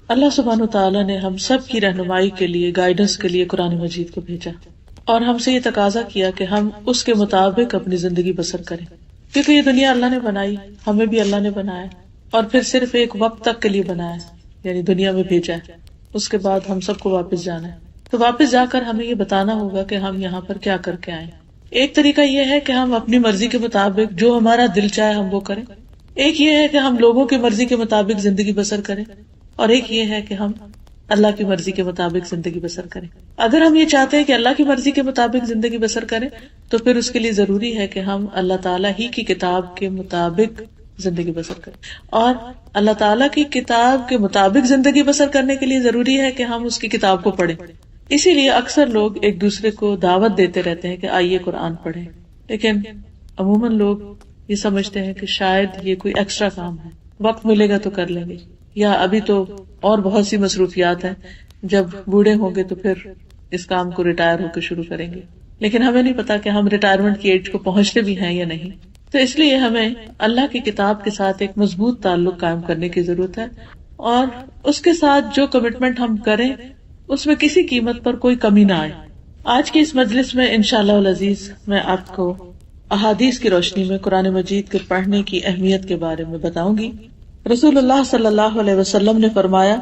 اللہ سبحانہ تعالیٰ نے ہم سب کی رہنمائی کے لیے، گائیڈنس کے لیے قرآن مجید کو بھیجا، اور ہم سے یہ تقاضا کیا کہ ہم اس کے مطابق اپنی زندگی بسر کریں، کیونکہ یہ دنیا اللہ نے بنائی، ہمیں بھی اللہ نے بنایا، اور پھر صرف ایک وقت تک کے لیے بنایا، یعنی دنیا میں بھیجا ہے، اس کے بعد ہم سب کو واپس جانا ہے۔ تو واپس جا کر ہمیں یہ بتانا ہوگا کہ ہم یہاں پر کیا کر کے آئے۔ ایک طریقہ یہ ہے کہ ہم اپنی مرضی کے مطابق جو ہمارا دل چاہے ہم وہ کریں، ایک یہ ہے کہ ہم لوگوں کی مرضی کے مطابق زندگی بسر کریں، اور ایک یہ ہے کہ ہم اللہ کی مرضی کے مطابق زندگی بسر کریں۔ اگر ہم یہ چاہتے ہیں کہ اللہ کی مرضی کے مطابق زندگی بسر کریں تو پھر اس کے لیے ضروری ہے کہ ہم اللہ تعالیٰ ہی کی کتاب کے مطابق زندگی بسر کریں، اور اللہ تعالیٰ کی کتاب کے مطابق زندگی بسر کرنے کے لیے ضروری ہے کہ ہم اس کی کتاب کو پڑھیں۔ اسی لیے اکثر لوگ ایک دوسرے کو دعوت دیتے رہتے ہیں کہ آئیے قرآن پڑھیں، لیکن عموماً لوگ یہ سمجھتے ہیں کہ شاید یہ کوئی ایکسٹرا کام ہے، وقت ملے گا تو کر لیں گے، یا ابھی تو اور بہت سی مصروفیات ہیں، جب بوڑھے ہوں گے تو پھر اس کام کو ریٹائر ہو کے شروع کریں گے۔ لیکن ہمیں نہیں پتا کہ ہم ریٹائرمنٹ کی ایج کو پہنچتے بھی ہیں یا نہیں، تو اس لیے ہمیں اللہ کی کتاب کے ساتھ ایک مضبوط تعلق قائم کرنے کی ضرورت ہے، اور اس کے ساتھ جو کمٹمنٹ ہم کریں اس میں کسی قیمت پر کوئی کمی نہ آئے۔ آج کی اس مجلس میں انشاءاللہ العزیز میں آپ کو احادیث کی روشنی میں قرآن مجید کے پڑھنے کی اہمیت کے بارے میں بتاؤں گی۔ رسول اللہ صلی اللہ علیہ وسلم نے فرمایا،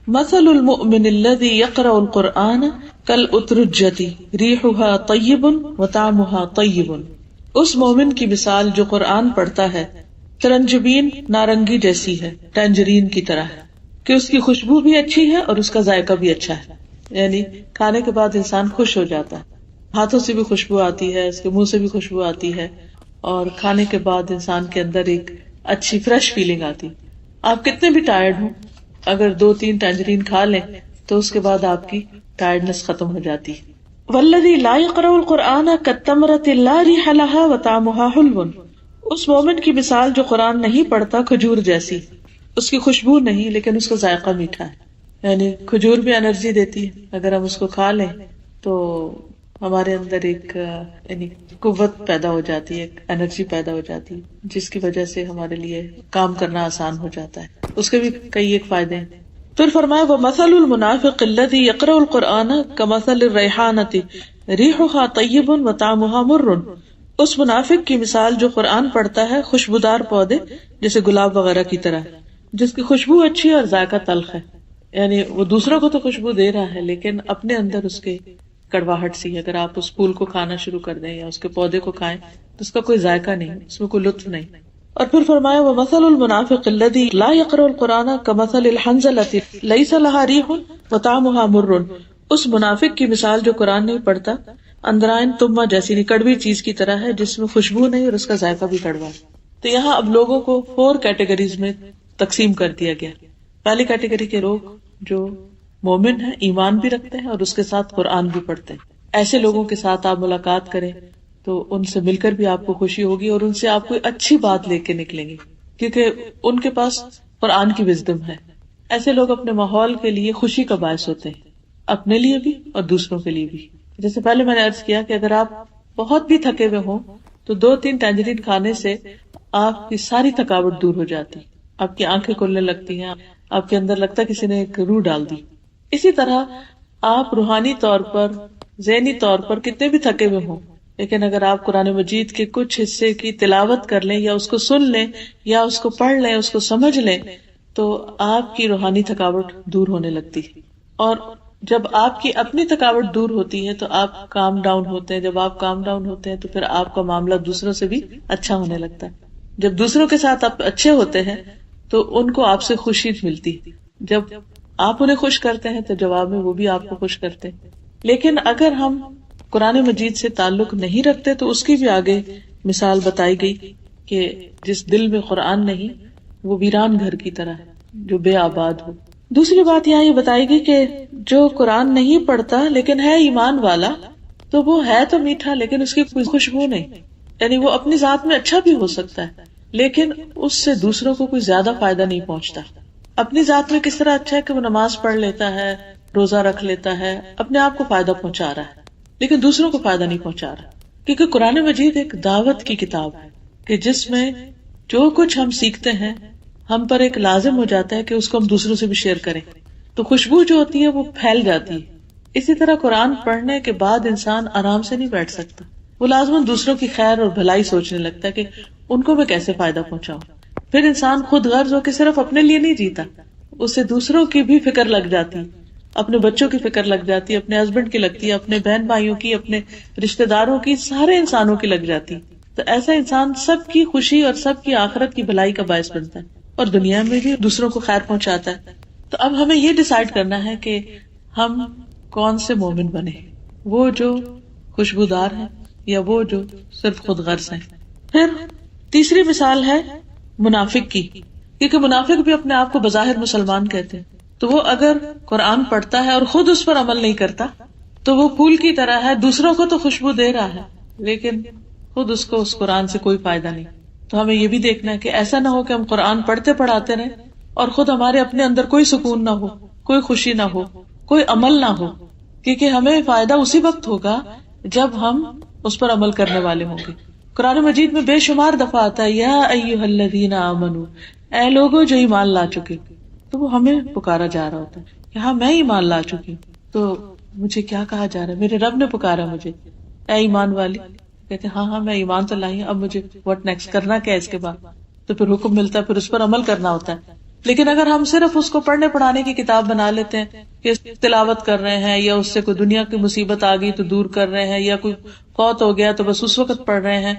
مثل المؤمن الذي يقرأ القرآن كالأترجة ريحها طيب وطعمها طيب۔ اس مومن کی مثال جو قرآن پڑھتا ہے ترنجبین نارنگی جیسی ہے، ٹینجرین کی طرح ہے، کہ اس کی خوشبو بھی اچھی ہے اور اس کا ذائقہ بھی اچھا ہے، یعنی کھانے کے بعد انسان خوش ہو جاتا ہے، ہاتھوں سے بھی خوشبو آتی ہے، اس کے منہ سے بھی خوشبو آتی ہے، اور کھانے کے بعد انسان کے اندر ایک اچھی فریش فیلنگ آتی۔ آپ کتنے بھی ٹائرڈ ہوں، اگر 2-3 ٹینجرین کھا لیں تو اس کے بعد آپ کی ٹائرڈنس ختم ہو جاتی ہے۔ والذی لا یقرأ القرآن کالتمرۃ لا ریح لها وطعمها حلو۔ اس مومن کی مثال جو قرآن نہیں پڑھتا کھجور جیسی، اس کی خوشبو نہیں لیکن اس کا ذائقہ میٹھا ہے، یعنی کھجور بھی انرجی دیتی ہے، اگر ہم اس کو کھا لیں تو ہمارے اندر ایک یعنی قوت پیدا ہو جاتی ہے، ایک انرجی پیدا ہو جاتی ہے، جس کی وجہ سے ہمارے لیے کام کرنا آسان ہو جاتا ہے، اس کے بھی کئی ایک فائدے ہیں۔ پھر فرمایا وَمَثَلُ الْمُنَافِقِ الَّذِي يَقْرَأُ الْقُرْآنَ كَمَثَلِ الرَّيْحَانَةِ رِيحُهَا طَيِّبٌ وَطَعْمُهَا مُرٌّ۔ اس منافق کی مثال جو قرآن پڑھتا ہے خوشبودار پودے جیسے گلاب وغیرہ کی طرح، جس کی خوشبو اچھی اور ذائقہ تلخ ہے، یعنی وہ دوسروں کو تو خوشبو دے رہا ہے لیکن اپنے اندر اس کے کڑواہٹ سی ہے۔ اگر آپ اس پھول کو کھانا شروع کر دیں یا اس کے پودے کو کھائیں تو اس کا کوئی ذائقہ نہیں، اس میں کوئی لطف نہیں۔ اور پھر فرمایا وَمَثَلُ الْمُنَافِقِ الَّذِي لَا يَقْرَأُ الْقُرْآنَ كَمَثَلِ الْحَنْظَلَةِ لَيْسَ لَهَا رِيحٌ وَطَعْمُهَا مُرٌّ۔ اس منافق کی مثال جو قرآن نہیں پڑھتا اندرائن تمہ جیسی کڑوی چیز کی طرح ہے، جس میں خوشبو نہیں اور اس کا ذائقہ بھی کڑوا ہے۔ تو یہاں اب لوگوں کو 4 کیٹیگریز میں تقسیم کر دیا گیا۔ پہلی کیٹیگری کے لوگ جو مومن ہیں، ایمان بھی رکھتے ہیں اور اس کے ساتھ قرآن بھی پڑھتے ہیں، ایسے لوگوں کے ساتھ آپ ملاقات کریں تو ان سے مل کر بھی آپ کو خوشی ہوگی اور ان سے آپ کو اچھی بات لے کے نکلیں گے، کیونکہ ان کے پاس قرآن کی وزڈم ہے۔ ایسے لوگ اپنے ماحول کے لیے خوشی کا باعث ہوتے ہیں، اپنے لیے بھی اور دوسروں کے لیے بھی۔ جیسے پہلے میں نے عرض کیا کہ اگر آپ بہت بھی تھکے ہوئے ہوں تو 2-3 ٹینجرین کھانے سے آپ کی ساری تھکاوٹ دور ہو جاتی، آپ کی آنکھیں کھلنے لگتی ہیں، آپ کے اندر لگتا ہے کسی نے ایک روح ڈال دی۔ اسی طرح آپ روحانی طور پر، ذہنی طور پر کتنے بھی تھکے ہوئے ہوں، لیکن اگر آپ قرآن مجید کے کچھ حصے کی تلاوت کر لیں یا اس کو سن لیں یا اس کو پڑھ لیں، اس کو سمجھ لیں، تو آپ کی روحانی تھکاوٹ دور ہونے لگتی ہے۔ اور جب آپ کی اپنی تھکاوٹ دور ہوتی ہے تو آپ کام ڈاؤن ہوتے ہیں، جب آپ کام ڈاؤن ہوتے ہیں تو پھر آپ کا معاملہ دوسروں سے بھی اچھا ہونے لگتا ہے۔ جب دوسروں کے ساتھ آپ اچھے ہوتے ہیں تو ان کو آپ سے خوشی ملتی، جب آپ انہیں خوش کرتے ہیں تو جواب میں وہ بھی آپ کو خوش کرتے ہیں۔ لیکن اگر ہم قرآن مجید سے تعلق نہیں رکھتے تو اس کی بھی آگے مثال بتائی گئی کہ جس دل میں قرآن نہیں وہ ویران گھر کی طرح ہے جو بے آباد ہو۔ دوسری بات یہاں یہ بتائی گئی کہ جو قرآن نہیں پڑھتا لیکن ہے ایمان والا تو وہ ہے تو میٹھا لیکن اس کی کوئی خوشبو نہیں، یعنی وہ اپنی ذات میں اچھا بھی ہو سکتا ہے لیکن اس سے دوسروں کو کوئی زیادہ فائدہ نہیں پہنچتا۔ اپنی ذات میں کس طرح اچھا ہے کہ وہ نماز پڑھ لیتا ہے، روزہ رکھ لیتا ہے، اپنے آپ کو فائدہ پہنچا رہا ہے لیکن دوسروں کو فائدہ نہیں پہنچا رہا، کیونکہ قرآن مجید ایک دعوت کی کتاب ہے کہ جس میں جو کچھ ہم سیکھتے ہیں ہم پر ایک لازم ہو جاتا ہے کہ اس کو ہم دوسروں سے بھی شیئر کریں۔ تو خوشبو جو ہوتی ہے وہ پھیل جاتی ہے. اسی طرح قرآن پڑھنے کے بعد انسان آرام سے نہیں بیٹھ سکتا، وہ لازماً دوسروں کی خیر اور بھلائی سوچنے لگتا ہے کہ ان کو میں کیسے فائدہ پہنچاؤں. پھر انسان خود غرض ہو کے صرف اپنے لیے نہیں جیتا، اسے دوسروں کی بھی فکر لگ جاتی، اپنے بچوں کی فکر لگ جاتی ہے، اپنے ہسبینڈ کی لگتی ہے، اپنے بہن بھائیوں کی، اپنے رشتہ داروں کی، سارے انسانوں کی لگ جاتی. تو ایسا انسان سب کی خوشی اور سب کی آخرت کی بھلائی کا باعث بنتا ہے اور دنیا میں بھی دوسروں کو خیر پہنچاتا ہے. تو اب ہمیں یہ ڈیسائیڈ کرنا ہے کہ ہم کون سے مومن بنے، وہ جو خوشبودار ہیں یا وہ جو صرف خود غرض ہیں. پھر تیسری مثال ہے منافق کی، کیونکہ منافق بھی اپنے آپ کو بظاہر مسلمان کہتے ہیں، تو وہ اگر قرآن پڑھتا ہے اور خود اس پر عمل نہیں کرتا تو وہ پھول کی طرح ہے، دوسروں کو تو خوشبو دے رہا ہے لیکن خود اس کو اس قرآن سے کوئی فائدہ نہیں. تو ہمیں یہ بھی دیکھنا ہے کہ ایسا نہ ہو کہ ہم قرآن پڑھتے پڑھاتے رہیں اور خود ہمارے اپنے اندر کوئی سکون نہ ہو، کوئی خوشی نہ ہو، کوئی عمل نہ ہو، کیونکہ ہمیں فائدہ اسی وقت ہوگا جب ہم اس پر عمل کرنے والے ہوں گے. قرآن مجید میں بے شمار دفعہ آتا ہے یا ایھا الذین آمنوا، اے لوگو جو ایمان لا چکے، تو وہ ہمیں پکارا جا رہا ہوتا ہے کہ ہاں میں ایمان لا چکی ہوں. تو مجھے کیا کہا جا رہا ہے؟ میرے رب نے پکارا مجھے، اے ایمان والی. کہتے ہاں میں ایمان تو لائی ہوں، اب مجھے واٹ نیکسٹ، کرنا کیا ہے اس کے بعد؟ تو پھر حکم ملتا ہے، پھر اس پر عمل کرنا ہوتا ہے. لیکن اگر ہم صرف اس کو پڑھنے پڑھانے کی کتاب بنا لیتے ہیں کہ تلاوت کر رہے ہیں، یا اس سے کوئی دنیا کی مصیبت آ گئی تو دور کر رہے ہیں، یا کوئی فوت ہو گیا تو بس اس وقت پڑھ رہے ہیں،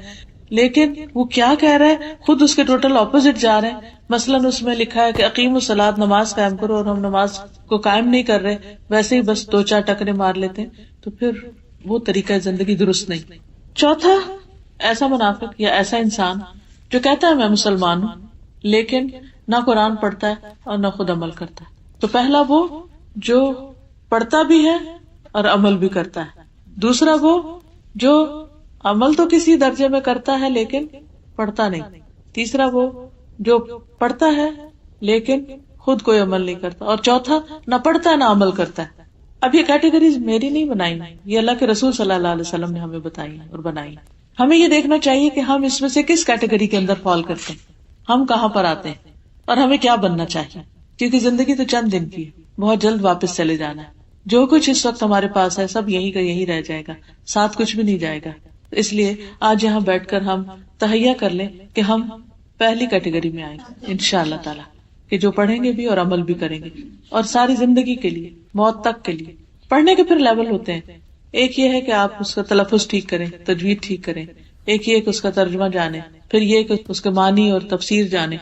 لیکن وہ کیا کہہ رہے ہیں خود اس کے ٹوٹل اپوزٹ جا رہے ہیں. مثلاً اس میں لکھا ہے کہ اقیم الصلاۃ، نماز قائم کرو، اور ہم نماز کو قائم نہیں کر رہے، ویسے ہی بس دو چار ٹکرے مار لیتے ہیں، تو پھر وہ طریقہ زندگی درست نہیں. چوتھا، ایسا منافق یا ایسا انسان جو کہتا ہے میں مسلمان ہوں لیکن نہ قرآن پڑھتا ہے اور نہ خود عمل کرتا ہے. تو پہلا وہ جو پڑھتا بھی ہے اور عمل بھی کرتا ہے. دوسرا وہ جو عمل تو کسی درجے میں کرتا ہے لیکن پڑھتا نہیں. تیسرا وہ جو پڑھتا ہے لیکن خود کوئی عمل نہیں کرتا. اور چوتھا نہ پڑھتا ہے نہ عمل کرتا ہے. اب یہ کیٹیگریز میری نہیں بنائی، یہ اللہ کے رسول صلی اللہ علیہ وسلم نے ہمیں بتائی اور بنائی. ہمیں یہ دیکھنا چاہیے کہ ہم اس میں سے کس کیٹیگری کے اندر فال کرتے ہیں، ہم کہاں پر آتے ہیں اور ہمیں کیا بننا چاہیے. کیونکہ زندگی تو چند دن کی ہے، بہت جلد واپس چلے جانا ہے. جو کچھ اس وقت ہمارے پاس ہے سب یہی کا یہی رہ جائے گا، ساتھ کچھ بھی نہیں جائے گا. اس لیے آج یہاں بیٹھ کر ہم تہیہ کر لیں کہ ہم پہلی کیٹیگری میں آئیں گے انشاءاللہ تعالی، کہ جو پڑھیں گے بھی اور عمل بھی کریں گے، اور ساری زندگی کے لیے، موت تک کے لیے. پڑھنے کے پھر لیول ہوتے ہیں. ایک یہ ہے کہ آپ اس کا تلفظ ٹھیک کریں، تجوید ٹھیک کریں. ایک یہ کہ اس کا ترجمہ جانیں، پھر یہ کہ اس کے معنی اور تفسیر جانیں،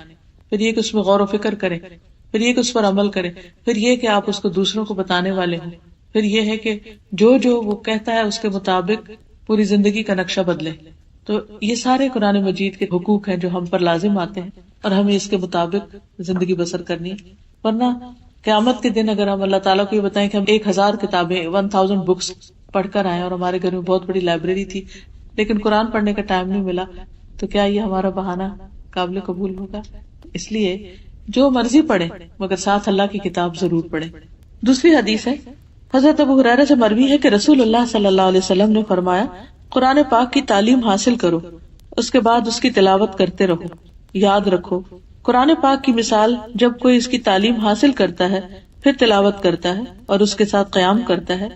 پھر یہ کہ اس میں غور و فکر کریں، پھر یہ کہ اس پر عمل کریں، پھر یہ کہ آپ اس کو دوسروں کو بتانے والے ہوں، پھر یہ ہے کہ جو وہ کہتا ہے اس کے مطابق پوری زندگی کا نقشہ بدلے. تو یہ سارے قرآن مجید کے حقوق ہیں جو ہم پر لازم آتے ہیں اور ہمیں اس کے مطابق زندگی بسر کرنی ہے. ورنہ قیامت کے دن اگر ہم اللہ تعالیٰ کو یہ بتائیں کہ ہم 1000 کتابیں 1000 بکس پڑھ کر آئے اور ہمارے گھر میں بہت بڑی لائبریری تھی لیکن قرآن پڑھنے کا ٹائم نہیں ملا، تو کیا یہ ہمارا بہانہ قابل قبول ہوگا؟ اس لیے جو مرضی پڑھے مگر ساتھ اللہ کی کتاب ضرور پڑھے. دوسری حدیث ہے حضرت ابو ہریرہ سے مروی ہے کہ رسول اللہ صلی اللہ علیہ وسلم نے فرمایا، قرآن پاک کی تعلیم حاصل کرو، اس کے بعد اس کی تلاوت کرتے رہو. یاد رکھو قرآن پاک کی مثال جب کوئی اس کی تعلیم حاصل کرتا ہے پھر تلاوت کرتا ہے اور اس کے ساتھ قیام کرتا ہے،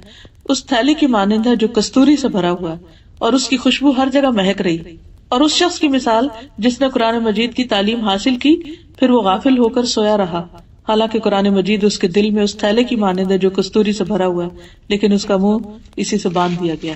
اس تھیلی کی مانند ہے جو کستوری سے بھرا ہوا ہے اور اس کی خوشبو ہر جگہ مہک رہی. اور اس شخص کی مثال جس نے قرآن مجید کی تعلیم حاصل کی پھر وہ غافل ہو کر سویا رہا، حالانکہ قرآن مجید اس کے دل میں اس تھیلے کی مانند ہے جو کستوری سے بھرا ہوا ہے لیکن اس کا منہ اسی سے باندھ دیا گیا.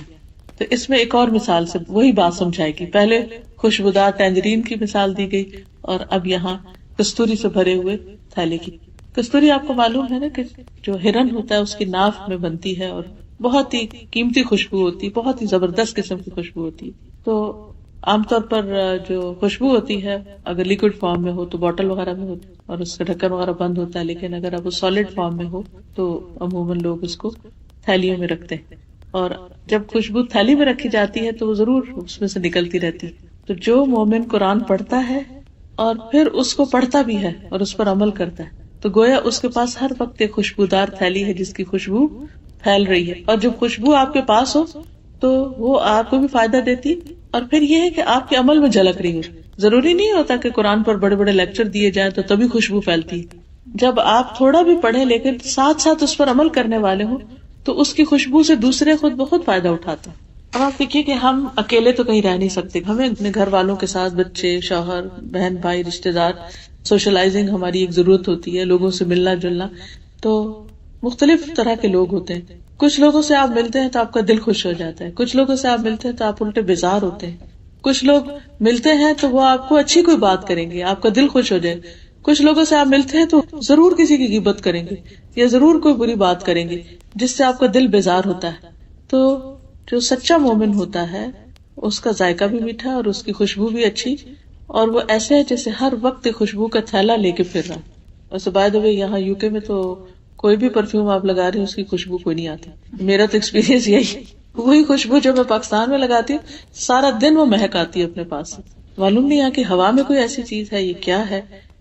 تو اس میں ایک اور مثال سے وہی بات سمجھائے گی. پہلے خوشبودار ٹینجرین کی مثال دی گئی اور اب یہاں کستوری سے بھرے ہوئے تھیلے کی. کستوری آپ کو معلوم ہے نا کہ جو ہرن ہوتا ہے اس کی ناف میں بنتی ہے اور بہت ہی قیمتی خوشبو ہوتی ہے، بہت ہی زبردست قسم کی خوشبو ہوتی ہے. تو عام طور پر جو خوشبو ہوتی ہے اگر لیکوڈ فارم میں ہو تو بوٹل وغیرہ میں ہوتی ہے اور اس کا ڈھکن وغیرہ بند ہوتا ہے، لیکن اگر اب وہ سالڈ فارم میں ہو تو عموماً لوگ اس کو تھیلیوں میں رکھتے ہیں. اور جب خوشبو تھیلی میں رکھی جاتی ہے تو وہ ضرور اس میں سے نکلتی رہتی ہے. تو جو مومن قرآن پڑھتا ہے اور پھر اس کو پڑھتا بھی ہے اور اس پر عمل کرتا ہے تو گویا اس کے پاس ہر وقت ایک خوشبودار تھیلی ہے جس کی خوشبو پھیل رہی ہے. اور جب خوشبو آپ کے پاس ہو تو وہ آپ کو بھی فائدہ دیتی اور پھر یہ ہے کہ آپ کے عمل میں جھلک رہی ہو. ضروری نہیں ہوتا کہ قرآن پر بڑے بڑے لیکچر دیے جائیں تو تبھی خوشبو پھیلتی. جب آپ تھوڑا بھی پڑھیں لیکن ساتھ ساتھ اس پر عمل کرنے والے ہوں تو اس کی خوشبو سے دوسرے خود بخود فائدہ اٹھاتے ہیں. اب آپ دیکھیے کہ ہم اکیلے تو کہیں رہ نہیں سکتے، ہمیں اپنے گھر والوں کے ساتھ، بچے، شوہر، بہن، بھائی، رشتے دار، سوشلائزنگ ہماری ایک ضرورت ہوتی ہے، لوگوں سے ملنا جلنا. تو مختلف طرح کے لوگ ہوتے ہیں. کچھ لوگوں سے آپ ملتے ہیں تو آپ کا دل خوش ہو جاتا ہے، کچھ لوگوں سے آپ ملتے ہیں تو آپ الٹے بیزار ہوتے ہیں. کچھ لوگ ملتے ہیں تو وہ آپ کو اچھی کوئی بات کریں گے، آپ کا دل خوش ہو جائے. کچھ لوگوں سے آپ ملتے ہیں تو ضرور کسی کی غیبت کریں گے یا ضرور کوئی بری بات کریں گے جس سے آپ کا دل بیزار ہوتا ہے. تو جو سچا مومن ہوتا ہے اس کا ذائقہ بھی میٹھا اور اس کی خوشبو بھی اچھی، اور وہ ایسے ہے جیسے ہر وقت خوشبو کا تھیلا لے کے پھر رہا. ویسے بائی دی وے یہاں یو کے میں تو کوئی بھی پرفیوم آپ لگا رہے ہیں اس کی خوشبو کوئی نہیں آتی. میرا تو ایکسپیرینس یہی، وہی خوشبو جو میں پاکستان میں لگاتی ہوں سارا دن وہ مہک آتی ہے اپنے پاس. معلوم نہیں یہاں کی ہوا میں کوئی ایسی چیز ہے، یہ کیا ہے.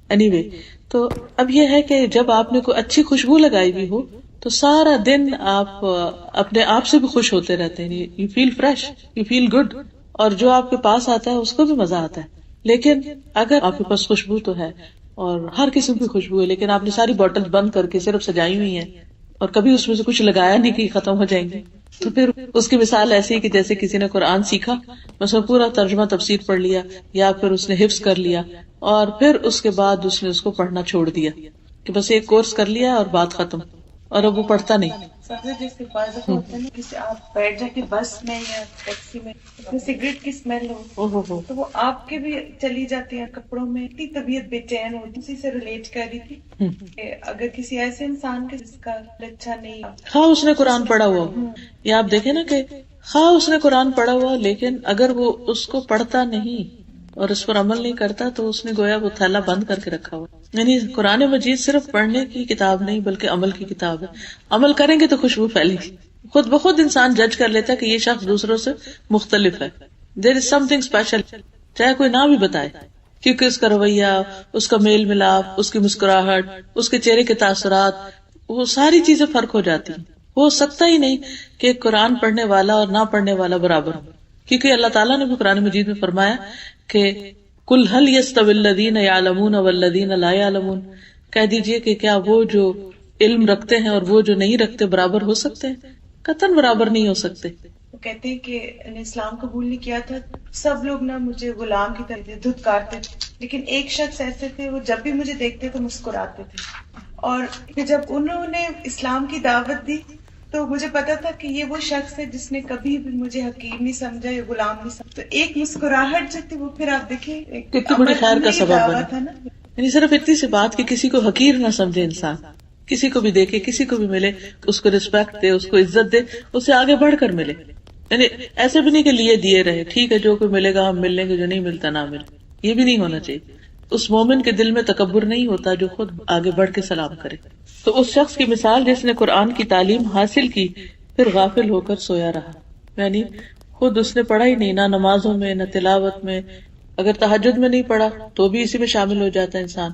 anyway تو اب یہ ہے کہ جب آپ نے کوئی اچھی خوشبو لگائی بھی ہو تو سارا دن آپ اپنے آپ سے بھی خوش ہوتے رہتے ہیں. You feel fresh, you feel good, اور جو آپ کے پاس آتا ہے اس کو بھی مزہ آتا ہے. لیکن اگر آپ کے پاس خوشبو تو ہے اور ہر قسم کی خوشبو ہے لیکن آپ نے ساری بوٹل بند کر کے صرف سجائی ہوئی ہیں اور کبھی اس میں سے کچھ لگایا نہیں کہ ختم ہو جائیں گے، تو پھر اس کی مثال ایسی ہے کہ جیسے کسی نے قرآن سیکھا، بس وہ پورا ترجمہ تفسیر پڑھ لیا یا پھر اس نے حفظ کر لیا اور پھر اس کے بعد اس نے اس کو پڑھنا چھوڑ دیا کہ بس ایک کورس کر لیا اور بات ختم، اور اب وہ پڑھتا نہیں. جیسے بعض ہوتا ہے نا کسی آپ بیٹھ جاتے بس میں یا ٹیکسی میں سگریٹ کی اسمیل ہو تو وہ آپ کے بھی چلی جاتی ہے کپڑوں میں، اتنی طبیعت بے چین ہوتی. اسی سے ریلیٹ کر رہی تھی کہ اگر کسی ایسے انسان کے جس کا اچھا نہیں، ہاں اس نے قرآن پڑھا ہوا، یا آپ دیکھیں نا کہ ہاں اس نے قرآن پڑھا ہوا لیکن اگر وہ اس کو پڑھتا نہیں اور اس پر عمل نہیں کرتا تو اس نے گویا وہ تھیلا بند کر کے رکھا ہوا. یعنی قرآن مجید صرف پڑھنے کی کتاب نہیں بلکہ عمل کی کتاب ہے. عمل کریں گے تو خوشبو پھیلے گی، خود بخود انسان جج کر لیتا ہے کہ یہ شخص دوسروں سے مختلف ہے. دیر از سم تھنگ اسپیشل، چاہے کوئی نہ بھی بتائے، کیونکہ اس کا رویہ، اس کا میل ملاپ، اس کی مسکراہٹ، اس کے چہرے کے تاثرات، وہ ساری چیزیں فرق ہو جاتی ہیں. ہو سکتا ہی نہیں کہ قرآن پڑھنے والا اور نہ پڑھنے والا برابر ہو، کیونکہ اللہ تعالیٰ نے بھی قرآن مجید میں فرمایا کہ قل هل يستوي الذين يعلمون والذين لا يعلمون، کہہ دیجئے کہ کیا وہ جو علم رکھتے ہیں اور وہ جو نہیں رکھتے برابر ہو سکتے ہیں؟ قطعاً برابر نہیں ہو سکتے. وہ کہتے ہیں کہ اسلام قبول نہیں کیا تھا، سب لوگ نا مجھے غلام کی طرح دھتکارتے تھے، لیکن ایک شخص ایسے تھے وہ جب بھی مجھے دیکھتے تو مسکراتے تھے. اور جب انہوں نے اسلام کی دعوت دی تو مجھے پتا تھا کہ یہ وہ شخص ہے جس نے کبھی بھی مجھے حقیر نہیں سمجھا یا غلام نہیں سمجھا. تو ایک مسکراہٹ جو تھی وہ پھر آپ دیکھیں کتنی بڑی خیر کا سبب بنا. یعنی صرف اتنی سی بات کہ کسی کو حقیر نہ سمجھے انسان، کسی کو بھی دیکھے، کسی کو بھی ملے، اس کو رسپیکٹ دے، اس کو عزت دے، اس سے آگے بڑھ کر ملے. یعنی ایسے بھی نہیں کہ لیے دیے رہے، ٹھیک ہے جو کوئی ملے گا ہم مل لیں گے، جو نہیں ملتا نہ ملے، یہ بھی نہیں ہونا چاہیے. اس مومن کے دل میں تکبر نہیں ہوتا جو خود آگے بڑھ کے سلام کرے. تو اس شخص کی مثال جس نے قرآن کی تعلیم حاصل کی پھر غافل ہو کر سویا رہا. یعنی خود اس نے پڑھا ہی نہیں، نہ نمازوں میں نہ تلاوت میں، اگر تہجد میں نہیں پڑھا تو بھی اسی میں شامل ہو جاتا ہے انسان،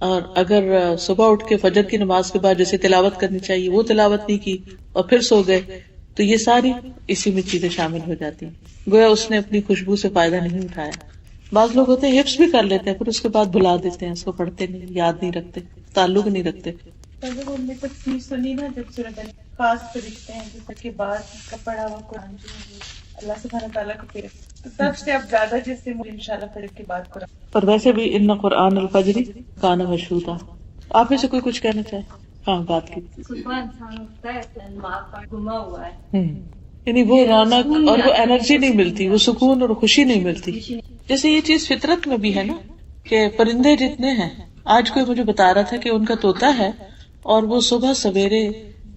اور اگر صبح اٹھ کے فجر کی نماز کے بعد جیسے تلاوت کرنی چاہیے وہ تلاوت نہیں کی اور پھر سو گئے تو یہ ساری اسی میں چیزیں شامل ہو جاتی ہیں. گویا اس نے اپنی خوشبو سے فائدہ نہیں اٹھایا. بعض لوگ ہوتے ہیں حفظ بھی کر لیتے ہیں پھر اس کے بعد بھلا دیتے ہیں، اس کو پڑھتے نہیں، یاد نہیں رکھتے، تعلق نہیں رکھتے. جب ہم نے تفسیر سنی نا، جب سورۃ الانفال پہ لکھتے ہیں جس کے بعد کا پڑھا ہوا قرآن جو ہے اللہ سبحانہ تعالیٰ کو پھر تو سب سے اب زیادہ جیسے انشاءاللہ پھر کے بعد قرآن. اور ویسے بھی ان قرآن الفجر کان مشہودا. آپ میں سے کوئی کچھ کہنا چاہے؟ ہاں بات کی. یعنی وہ رونق اور وہ انرجی نہیں ملتی، وہ سکون اور خوشی نہیں ملتی. جیسے یہ چیز فطرت میں بھی ہے نا کہ پرندے جتنے ہیں، آج کوئی مجھے بتا رہا تھا کہ ان کا طوطا ہے اور وہ صبح سویرے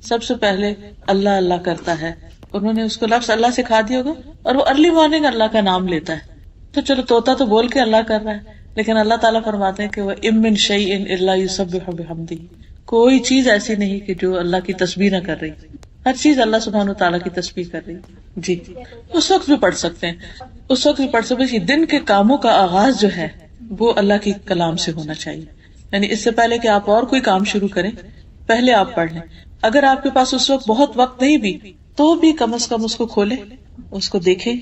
سب سے پہلے اللہ اللہ کرتا ہے. انہوں نے اس کو لفظ اللہ سکھا دیا ہوگا اور وہ ارلی مارننگ اللہ کا نام لیتا ہے. تو چلو طوطا تو بول کے اللہ کر رہا ہے، لیکن اللہ تعالیٰ فرماتے ہیں کہ وہ ام من شیء الا یسبح بحمدہ، کوئی چیز ایسی نہیں کہ جو اللہ کی تسبیح نہ کر رہی، ہر چیز اللہ سبحانہ تعالیٰ کی تسبیح کر رہی. جی اس وقت بھی پڑھ سکتے ہیں، اس وقت بھی پڑھ سکتے ہیں. دن کے کاموں کا آغاز جو ہے وہ اللہ کی کلام سے ہونا چاہیے. یعنی اس سے پہلے کہ آپ اور کوئی کام شروع کریں پہلے آپ پڑھ لیں. اگر آپ کے پاس اس وقت بہت وقت نہیں بھی تو بھی کم از کم اس کو کھولیں، اس کو دیکھیں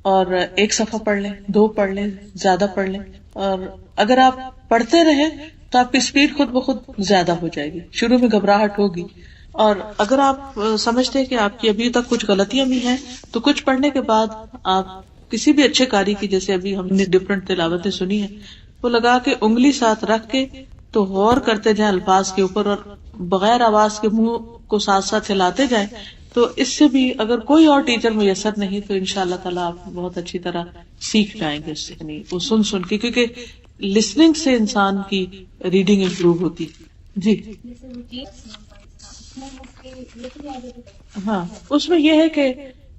اور ایک صفحہ پڑھ لیں، 2 پڑھ لیں، زیادہ پڑھ لیں. اور اگر آپ پڑھتے رہیں تو آپ کی اسپیڈ خود بخود زیادہ ہو جائے گی. شروع میں گھبراہٹ ہوگی، اور اگر آپ سمجھتے ہیں کہ آپ کی ابھی تک کچھ غلطیاں بھی ہیں تو کچھ پڑھنے کے بعد آپ کسی بھی اچھے قاری کی، جیسے ابھی ہم نے ڈفرینٹ تلاوتیں سنی ہیں، وہ لگا کے انگلی ساتھ رکھ کے تو غور کرتے جائیں الفاظ کے اوپر، اور بغیر آواز کے منہ کو ساتھ ساتھ ہلاتے جائیں. تو اس سے بھی اگر کوئی اور ٹیچر میسر نہیں تو انشاءاللہ تعالیٰ آپ بہت اچھی طرح سیکھ جائیں گے اس سے. یعنی وہ سن کے، کیونکہ لسننگ سے انسان کی ریڈنگ امپروو ہوتی. جی ہاں، اس میں یہ ہے کہ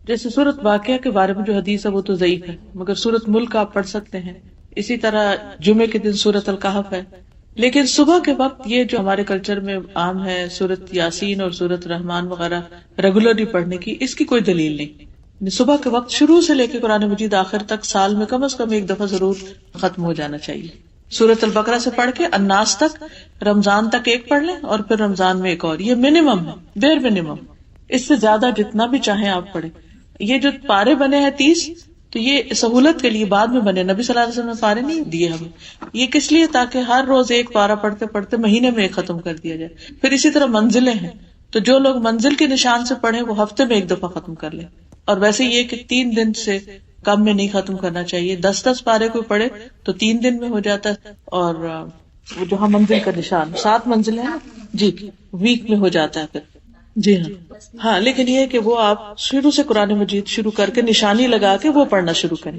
جیسے سورۃ واقعہ کے بارے میں جو حدیث ہے وہ تو ضعیف ہے، مگر سورۃ ملک آپ پڑھ سکتے ہیں. اسی طرح جمعے کے دن سورۃ الکہف ہے. لیکن صبح کے وقت یہ جو ہمارے کلچر میں عام ہے سورۃ یاسین اور سورۃ رحمان وغیرہ ریگولرلی پڑھنے کی، اس کی کوئی دلیل نہیں. صبح کے وقت شروع سے لے کے قرآن مجید آخر تک سال میں کم از کم ایک دفعہ ضرور ختم ہو جانا چاہیے. سورۃ البقرہ سے پڑھ کے الناس تک، رمضان تک ایک پڑھ لیں اور پھر رمضان میں ایک اور. یہ منیمم ہے، بیر منیمم. اس سے زیادہ جتنا بھی چاہیں آپ پڑھیں. یہ جو پارے بنے ہیں 30، تو یہ سہولت کے لیے بعد میں بنے. نبی صلی اللہ علیہ وسلم نے پارے نہیں دیے ہمیں. یہ کس لیے؟ تاکہ ہر روز ایک پارا پڑھتے پڑھتے مہینے میں ایک ختم کر دیا جائے. پھر اسی طرح منزلیں ہیں، تو جو لوگ منزل کے نشان سے پڑھیں وہ ہفتے میں ایک دفعہ ختم کر لیں. اور ویسے یہ کہ 3 دن سے کم میں نہیں ختم کرنا چاہیے. 10 پارے کو پڑھے تو 3 دن میں ہو جاتا ہے. اور وہ جو منزل کا نشان 7 منزلیں ہیں جی، ویک میں ہو جاتا ہے پھر. جی ہاں، لیکن یہ کہ وہ آپ شروع سے قرآن مجید شروع کر کے نشانی لگا کے وہ پڑھنا شروع کریں.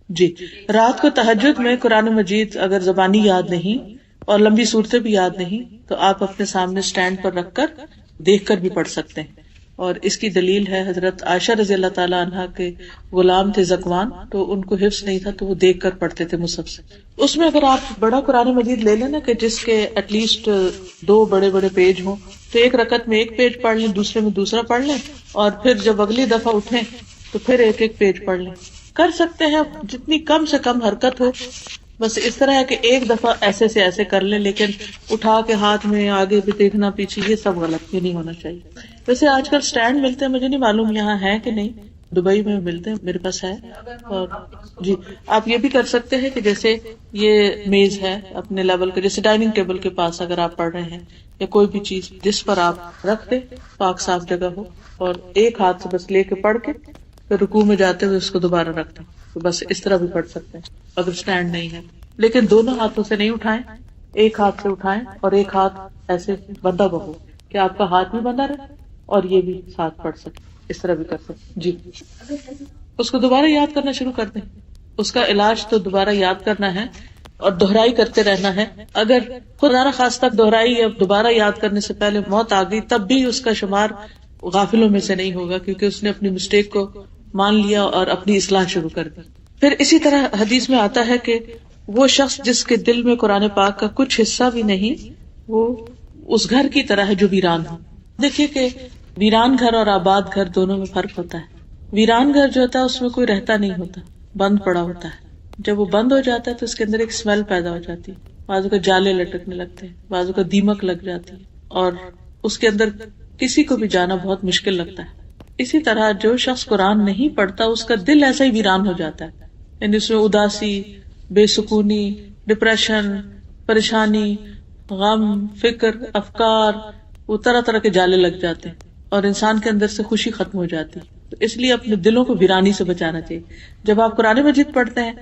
جی رات کو تہجد میں قرآن مجید اگر زبانی یاد نہیں اور لمبی صورتیں بھی یاد نہیں تو آپ اپنے سامنے سٹینڈ پر رکھ کر دیکھ کر بھی پڑھ سکتے ہیں. اور اس کی دلیل ہے حضرت عائشہ رضی اللہ تعالیٰ عنہا کے غلام تھے زکوان، تو ان کو حفظ نہیں تھا تو وہ دیکھ کر پڑھتے تھے مصحف سے. اس میں اگر آپ بڑا قرآن مجید لے لیں نا کہ جس کے ایٹ لیسٹ 2 بڑے بڑے پیج ہوں، تو ایک رکعت میں ایک پیج پڑھ لیں، دوسرے میں دوسرا پڑھ لیں، اور پھر جب اگلی دفعہ اٹھیں تو پھر ایک ایک پیج پڑھ لیں. کر سکتے ہیں جتنی کم سے کم حرکت ہو. بس اس طرح ہے کہ ایک دفعہ ایسے سے ایسے کر لیں، لیکن اٹھا کے ہاتھ میں آگے بھی دیکھنا پیچھے، یہ سب غلط، یہ نہیں ہونا چاہیے. ویسے آج کل سٹینڈ ملتے ہیں، مجھے نہیں معلوم یہاں ہے کہ نہیں، دبئی میں ملتے ہیں، میرے پاس ہے. اور جی آپ یہ بھی کر سکتے ہیں کہ جیسے یہ میز ہے اپنے لیول کے، جیسے ڈائننگ ٹیبل کے پاس اگر آپ پڑھ رہے ہیں یا کوئی بھی چیز جس پر آپ رکھ دیں، پاک صاف جگہ ہو، اور ایک ہاتھ سے بس لے کے پڑھ کے پھر رکوع میں جاتے ہوئے اس کو دوبارہ رکھ دیں. تو بس اس طرح بھی پڑھ سکتے ہیں اگر سٹینڈ نہیں ہے. لیکن دونوں ہاتھوں سے نہیں اٹھائیں، ایک ہاتھ سے اٹھائیں اور ایک ہاتھ ایسے بندھا ہو کہ آپ کا ہاتھ بھی بندھا رہے اور یہ بھی ساتھ پڑھ سکے. اس طرح بھی کر سکتے. جی اس کو دوبارہ یاد کرنا شروع کر دیں. اس کا علاج تو دوبارہ یاد کرنا ہے اور دہرائی کرتے رہنا ہے. اگر خدا نخواستہ دہرائی یا دوبارہ یاد کرنے سے پہلے موت آ گئی تب بھی اس کا شمار غافلوں میں سے نہیں ہوگا، کیونکہ اس نے اپنی مسٹیک کو مان لیا اور اپنی اصلاح شروع کر دی. پھر اسی طرح حدیث میں آتا ہے کہ وہ شخص جس کے دل میں قرآن پاک کا کچھ حصہ بھی نہیں، وہ اس گھر کی طرح ہے جو ویران ہو. دیکھیے کہ ویران گھر اور آباد گھر دونوں میں فرق ہوتا ہے. ویران گھر جو ہوتا ہے اس میں کوئی رہتا نہیں ہوتا، بند پڑا ہوتا ہے. جب وہ بند ہو جاتا ہے تو اس کے اندر ایک اسمیل پیدا ہو جاتی ہے، بعضوں کا جالے لٹکنے لگتے ہیں، بعضوں کا دیمک لگ جاتی ہے، اور اس کے اندر کسی کو بھی جانا بہت مشکل لگتا ہے. اسی طرح جو شخص قرآن نہیں پڑھتا اس کا دل ایسا ہی ویران ہو جاتا ہے. یعنی اس میں اداسی، بے سکونی، ڈپریشن، پریشانی، غم، فکر، افکار، وہ طرح طرح کے جالے لگ جاتے ہیں اور انسان کے اندر سے خوشی ختم ہو جاتی. تو اس لیے اپنے دلوں کو ویرانی سے بچانا چاہیے. جب آپ قرآن مجید پڑھتے ہیں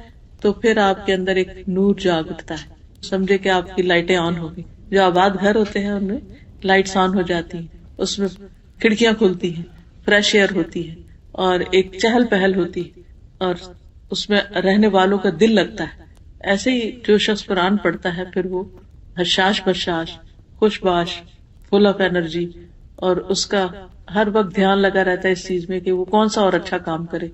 تو پھر آپ کے اندر ایک نور جاگ اٹھتا ہے، سمجھے کہ آپ کی لائٹیں آن ہو گئی. جو آباد گھر ہوتے ہیں ان میں لائٹس آن ہو جاتی ہیں، اس میں کھڑکیاں کھلتی ہیں، فریش ایئر ہوتی ہے اور ایک چہل پہل ہوتی ہے اور اس میں رہنے والوں کا دل لگتا ہے. ایسے ہی جو شخص قرآن پڑھتا ہے پھر وہ حشاش بشاش، خوش باش، فل آف انرجی، اور اس کا ہر وقت دھیان لگا رہتا ہے اس چیز میں کہ وہ کون سا اور اچھا کام کرے،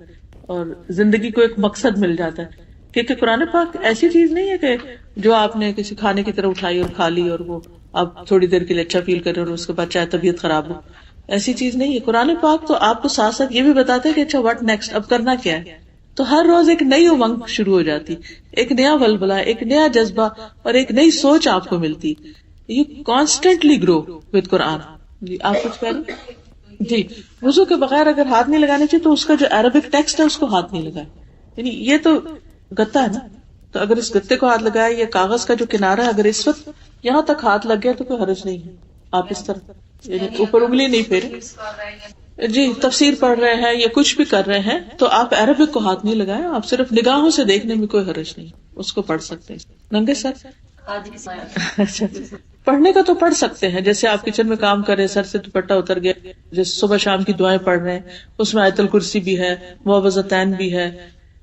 اور زندگی کو ایک مقصد مل جاتا ہے. کیونکہ قرآن پاک ایسی چیز نہیں ہے کہ جو آپ نے کسی کھانے کی طرح اٹھائی اور کھا لی اور وہ آپ تھوڑی دیر کے لیے اچھا فیل کریں اور اس کے بعد چاہے طبیعت خراب ہو. ایسی چیز نہیں ہے. قرآن پاک تو آپ کو ساتھ ساتھ یہ بھی بتاتا ہے کہ اچھا واٹ نیکسٹ، اب کرنا کیا ہے. تو ہر روز ایک نئی امنگ شروع ہو جاتی، ایک نیا ولولہ، ایک نیا جذبہ اور ایک نئی سوچ آپ کو ملتی. یو کانسٹینٹلی گرو ود قرآن. جی آپ کچھ کہہ رہے؟ جی وضو کے بغیر اگر ہاتھ نہیں لگانے چاہیے تو اس کا جو عربک ٹیکسٹ ہے اس کو ہاتھ نہیں لگائے. یعنی یہ تو گتا ہے نا، تو اگر اس گتے کو ہاتھ لگایا یا کاغذ کا جو کنارہ ہے اگر اس وقت یہاں تک ہاتھ لگ گیا تو کوئی حرج نہیں ہے. آپ اس طرح یعنی اوپر انگلی نہیں پھیرے. جی تفسیر پڑھ رہے ہیں یا کچھ بھی کر رہے ہیں تو آپ عربک کو ہاتھ نہیں لگائیں, آپ صرف نگاہوں سے دیکھنے میں کوئی حرج نہیں, اس کو پڑھ سکتے ہیں. ننگے سر اچھا پڑھنے کا تو پڑھ سکتے ہیں, جیسے آپ کچن میں کام کر رہے سر سے دوپٹہ اتر گیا, جیسے صبح شام کی دعائیں پڑھ رہے ہیں اس میں آیت الکرسی بھی ہے, معوذتین بھی ہے,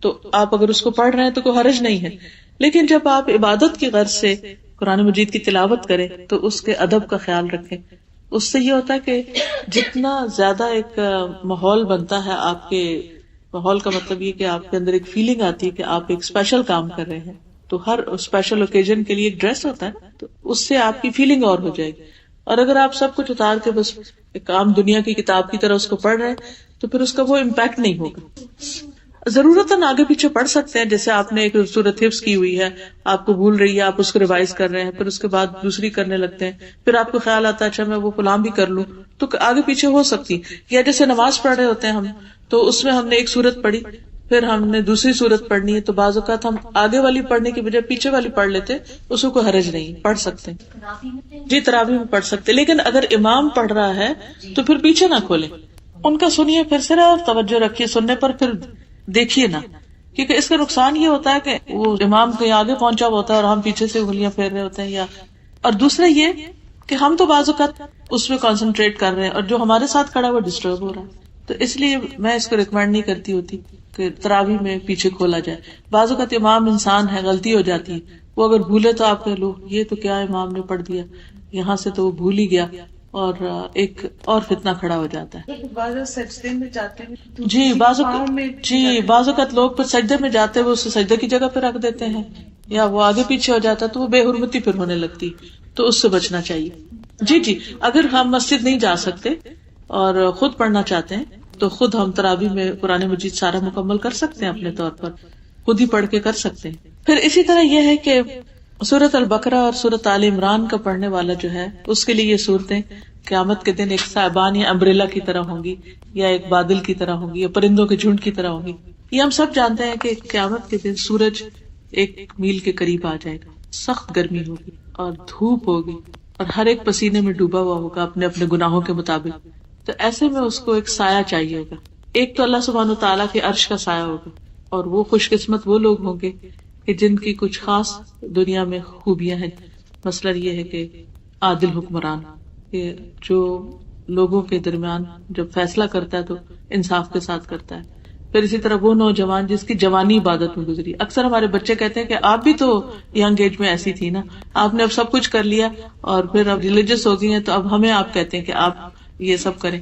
تو آپ اگر اس کو پڑھ رہے ہیں تو کوئی حرج نہیں ہے. لیکن جب آپ عبادت کی غرض سے قرآن مجید کی تلاوت کریں تو اس کے ادب کا خیال رکھیں. اس سے یہ ہوتا ہے کہ جتنا زیادہ ایک ماحول بنتا ہے, آپ کے ماحول کا مطلب یہ کہ آپ کے اندر ایک فیلنگ آتی ہے کہ آپ ایک اسپیشل کام کر رہے ہیں, تو ہر اسپیشل اوکیزن کے لیے ایک ڈریس ہوتا ہے, تو اس سے آپ کی فیلنگ اور ہو جائے گی. اور اگر آپ سب کچھ اتار کے بس ایک عام دنیا کی کتاب کی طرح اس کو پڑھ رہے ہیں تو پھر اس کا وہ امپیکٹ نہیں ہوگا. ضرورتاً آگے پیچھے پڑھ سکتے ہیں, جیسے آپ نے ایک سورت حفظ کی ہوئی ہے, آپ کو بھول رہی ہے, آپ اس کو ریوائز کر رہے ہیں, پھر اس کے بعد دوسری کرنے لگتے ہیں, پھر آپ کو خیال آتا ہے اچھا میں وہ فلاں بھی کر لوں, تو آگے پیچھے ہو سکتی. یا جیسے نماز پڑھ رہے ہوتے ہیں ہم, تو اس میں ہم نے ایک سورت پڑھی, پھر ہم نے دوسری سورت پڑھنی ہے, تو بعض اوقات ہم آگے والی پڑھنے کی بجائے پیچھے والی پڑھ لیتے, اس کو کوئی حرج نہیں, پڑھ سکتے ہیں. جی تراویح میں پڑھ سکتے, لیکن اگر امام پڑھ رہا ہے تو پھر پیچھے نہ کھولے, ان کا سنیے, پھر صرف توجہ رکھیے سننے پر, پھر دیکھیے نہ, کیونکہ اس کا نقصان یہ ہوتا ہے کہ وہ امام کہیں آگے پہنچا ہوتا ہے اور ہم پیچھے سے انگلیاں پھیر رہے ہوتے ہیں. یا اور دوسرا یہ کہ ہم تو بعض اوقات اس میں کانسنٹریٹ کر رہے ہیں اور جو ہمارے ساتھ کھڑا ہے وہ ڈسٹرب ہو رہا ہے, تو اس لیے میں اس کو ریکمینڈ نہیں کرتی ہوتی کہ تراویح میں پیچھے کھولا جائے. بعض اوقات امام انسان ہے, غلطی ہو جاتی ہے, وہ اگر بھولے تو آپ کہہ لو یہ تو کیا امام نے پڑھ دیا, یہاں سے تو وہ بھول ہی گیا, اور ایک اور فتنہ کھڑا ہو جاتا ہے. سجدے میں جاتے ہیں جی بعض اوقات لوگ پھر سجدے میں جاتے ہیں وہ اسے سجدے کی جگہ پہ رکھ دیتے ہیں, یا وہ آگے پیچھے ہو جاتا ہے تو وہ بے حرمتی پھر ہونے لگتی, تو اس سے بچنا چاہیے. جی اگر ہم مسجد نہیں جا سکتے اور خود پڑھنا چاہتے ہیں تو خود ہم تراویح میں قرآن مجید سارا مکمل کر سکتے ہیں, اپنے طور پر خود ہی پڑھ کے کر سکتے ہیں. پھر اسی طرح یہ ہے کہ سورۃ البقرہ اور سورۃ آل عمران کا پڑھنے والا جو ہے اس کے لیے یہ صورتیں قیامت کے دن ایک صاحبان یا امبریلا کی طرح ہوں گی, یا ایک بادل کی طرح ہوں گی, یا پرندوں کے جھنڈ کی طرح ہوں گی. یہ ہم سب جانتے ہیں کہ قیامت کے دن سورج 1 میل کے قریب آ جائے گا, سخت گرمی ہوگی اور دھوپ ہوگی, اور ہر ایک پسینے میں ڈوبا ہوا ہوگا اپنے اپنے گناہوں کے مطابق. تو ایسے میں اس کو ایک سایہ چاہیے ہوگا. ایک تو اللہ سبحانہ تعالیٰ کے عرش کا سایہ ہوگا, اور وہ خوش قسمت وہ لوگ ہوں گے کہ جن کی کچھ خاص دنیا میں خوبیاں ہیں. مسئلہ یہ ہے کہ عادل حکمران, کہ جو لوگوں کے درمیان جب فیصلہ کرتا ہے تو انصاف کے ساتھ کرتا ہے. پھر اسی طرح وہ نوجوان جس کی جوانی عبادت میں گزری. اکثر ہمارے بچے کہتے ہیں کہ آپ بھی تو ینگ ایج میں ایسی تھی نا, آپ نے اب سب کچھ کر لیا اور پھر اب ریلیجس ہو گئی ہیں, تو اب ہمیں آپ کہتے ہیں کہ آپ یہ سب کریں.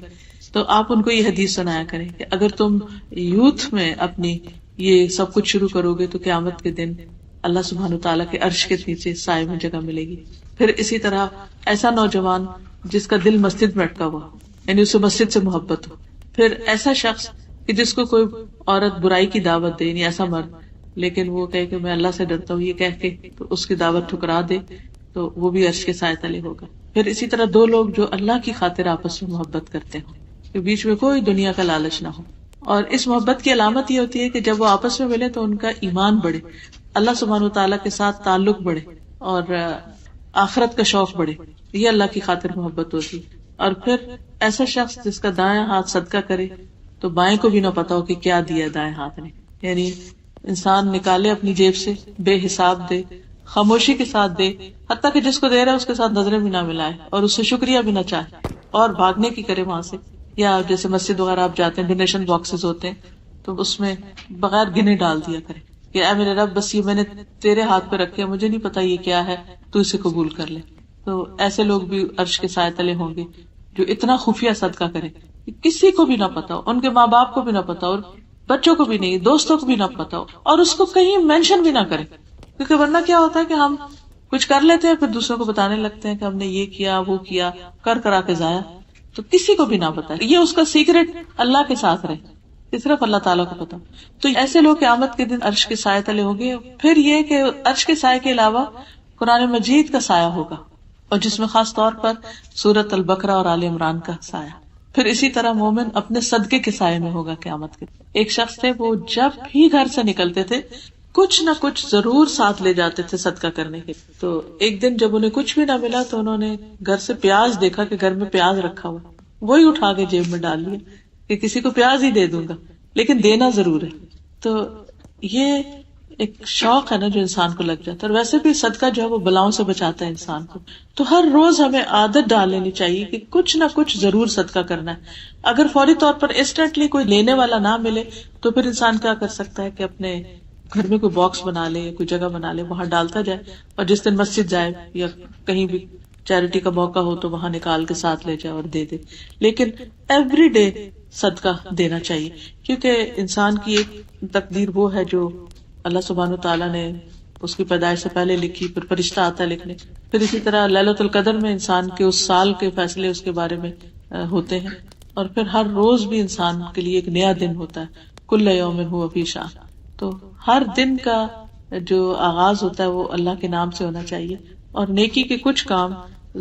تو آپ ان کو یہ حدیث سنایا کریں کہ اگر تم یوتھ میں اپنی یہ سب کچھ شروع کرو گے تو قیامت کے دن اللہ سبحانہ تعالیٰ کے عرش کے نیچے سائے میں جگہ ملے گی. پھر اسی طرح ایسا نوجوان جس کا دل مسجد میں اٹکا ہوا, یعنی اسے مسجد سے محبت ہو. پھر ایسا شخص کہ جس کو کوئی عورت برائی کی دعوت دے, یعنی ایسا مرد, لیکن وہ کہے کہ میں اللہ سے ڈرتا ہوں, یہ کہہ کے تو اس کی دعوت ٹھکرا دے, تو وہ بھی عرش کے سائے تلے ہوگا. پھر اسی طرح 2 لوگ جو اللہ کی خاطر آپس میں محبت کرتے ہوں, کہ بیچ میں کوئی دنیا کا لالچ نہ ہو. اور اس محبت کی علامت یہ ہوتی ہے کہ جب وہ آپس میں ملے تو ان کا ایمان بڑھے, اللہ سبحانہ تعالیٰ کے ساتھ تعلق بڑھے, اور آخرت کا شوق بڑھے. یہ اللہ کی خاطر محبت ہوتی. اور پھر ایسا شخص جس کا دائیں ہاتھ صدقہ کرے تو بائیں کو بھی نہ پتا ہو کہ کیا دیا دائیں ہاتھ نے, یعنی انسان نکالے اپنی جیب سے, بے حساب دے, خاموشی کے ساتھ دے, حتیٰ کہ جس کو دے رہا ہے اس کے ساتھ نظریں بھی نہ ملائے اور اس سے شکریہ بھی نہ چاہے, اور بھاگنے کی کرے وہاں سے. یا جیسے مسجد وغیرہ آپ جاتے ہیں, ڈونیشن باکسز ہوتے ہیں, تو اس میں بغیر گنے ڈال دیا کرے کہ اے میرے رب بس یہ میں نے تیرے ہاتھ پہ رکھے, مجھے نہیں پتا یہ کیا ہے, تو اسے قبول کر لے. تو ایسے لوگ بھی عرش کے سائے تلے ہوں گے جو اتنا خفیہ صدقہ کرے, کسی کو بھی نہ پتا ہو, ان کے ماں باپ کو بھی نہ پتا ہو, اور بچوں کو بھی نہیں, دوستوں کو بھی نہ پتا ہو, اور اس کو کہیں مینشن بھی نہ کرے. کیونکہ ورنہ کیا ہوتا ہے کہ ہم کچھ کر لیتے ہیں, پھر دوسروں کو بتانے لگتے ہیں کہ ہم نے یہ کیا وہ کیا, کرا کے ضائع. تو کسی کو بھی نہ پتا, یہ اس کا سیکرٹ اللہ کے ساتھ رہے, صرف اللہ تعالیٰ کو پتا. تو ایسے لوگ قیامت کے دن عرش کے سائے تلے ہوں گے. پھر یہ کہ عرش کے سائے کے علاوہ قرآن مجید کا سایہ ہوگا, اور جس میں خاص طور پر سورۃ البقرہ اور آل عمران کا سایہ. پھر اسی طرح مومن اپنے صدقے کے سائے میں ہوگا قیامت کے. ایک شخص تھے, وہ جب بھی گھر سے نکلتے تھے کچھ نہ کچھ ضرور ساتھ لے جاتے تھے صدقہ کرنے کے. تو ایک دن جب انہیں کچھ بھی نہ ملا تو انہوں نے گھر سے پیاز دیکھا کہ گھر میں پیاز رکھا ہوا, وہی اٹھا کے جیب میں ڈال لیا کہ کسی کو پیاز ہی دے دوں گا, لیکن دینا ضرور ہے. تو یہ ایک شوق ہے نا جو انسان کو لگ جاتا ہے. اور ویسے بھی صدقہ جو ہے وہ بلاؤں سے بچاتا ہے انسان کو. تو ہر روز ہمیں عادت ڈال لینی چاہیے کہ کچھ نہ کچھ ضرور صدقہ کرنا ہے. اگر فوری طور پر انسٹنٹلی کوئی لینے والا نہ ملے تو پھر انسان کیا کر سکتا ہے کہ اپنے گھر میں کوئی باکس بنا لے, کوئی جگہ بنا لے, وہاں ڈالتا جائے, اور جس دن مسجد جائے یا کہیں بھی چیریٹی کا موقع ہو تو وہاں نکال کے ساتھ لے جائے اور دے دے. لیکن ایوری ڈے صدقہ دینا چاہیے, کیونکہ انسان کی ایک تقدیر وہ ہے جو اللہ سبحانہ تعالیٰ نے اس کی پیدائش سے پہلے لکھی, پھر فرشتہ آتا ہے لکھنے, پھر اسی طرح لیلۃ القدر میں انسان کے اس سال کے فیصلے اس کے بارے میں ہوتے ہیں, اور پھر ہر روز بھی انسان کے لیے ایک نیا دن ہوتا ہے. کل یوم ہوا فی شأن. تو ہر دن کا جو آغاز ہوتا ہے وہ اللہ کے نام سے ہونا چاہیے, اور نیکی کے کچھ کام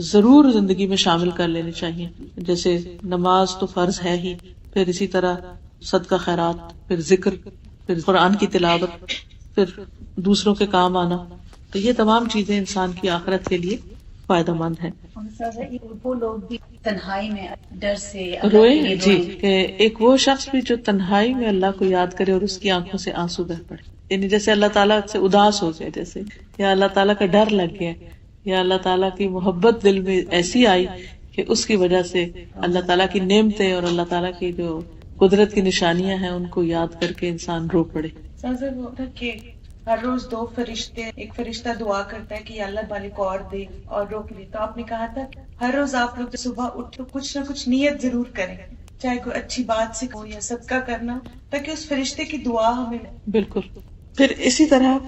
ضرور زندگی میں شامل کر لینے چاہیے, جیسے نماز تو فرض ہے ہی, پھر اسی طرح صدقہ خیرات, پھر ذکر, پھر قرآن کی تلاوت, پھر دوسروں کے کام آنا. تو یہ تمام چیزیں انسان کی آخرت کے لیے فائدہ مند ہیں. وہ لوگ بھی تنہائی میں ڈر سے روئے, جی, کہ ایک وہ شخص بھی جو تنہائی میں اللہ کو یاد کرے اور اس کی آنکھوں سے آنسو بہ پڑے, یعنی جیسے اللہ تعالیٰ سے اداس ہو گئے, جیسے یا اللہ تعالیٰ کا ڈر لگ گیا, یا اللہ تعالیٰ کی محبت دل میں ایسی آئی کہ اس کی وجہ سے اللہ تعالیٰ کی نعمتیں اور اللہ تعالیٰ کی جو قدرت کی نشانیاں ہیں ان کو یاد کر کے انسان رو پڑے. کہ ہر روز 2 فرشتے, ایک فرشتہ دعا کرتا ہے کہ یا اللہ بالے کو اور دے اور روک لے. تو آپ نے کہا تھا ہر روز آپ لوگ صبح اٹھ تو کچھ نہ کچھ نیت ضرور کریں, چاہے کوئی اچھی بات سے ہو یا صدقہ کرنا, تاکہ اس فرشتے کی دعا ہمیں. بالکل. پھر اسی طرح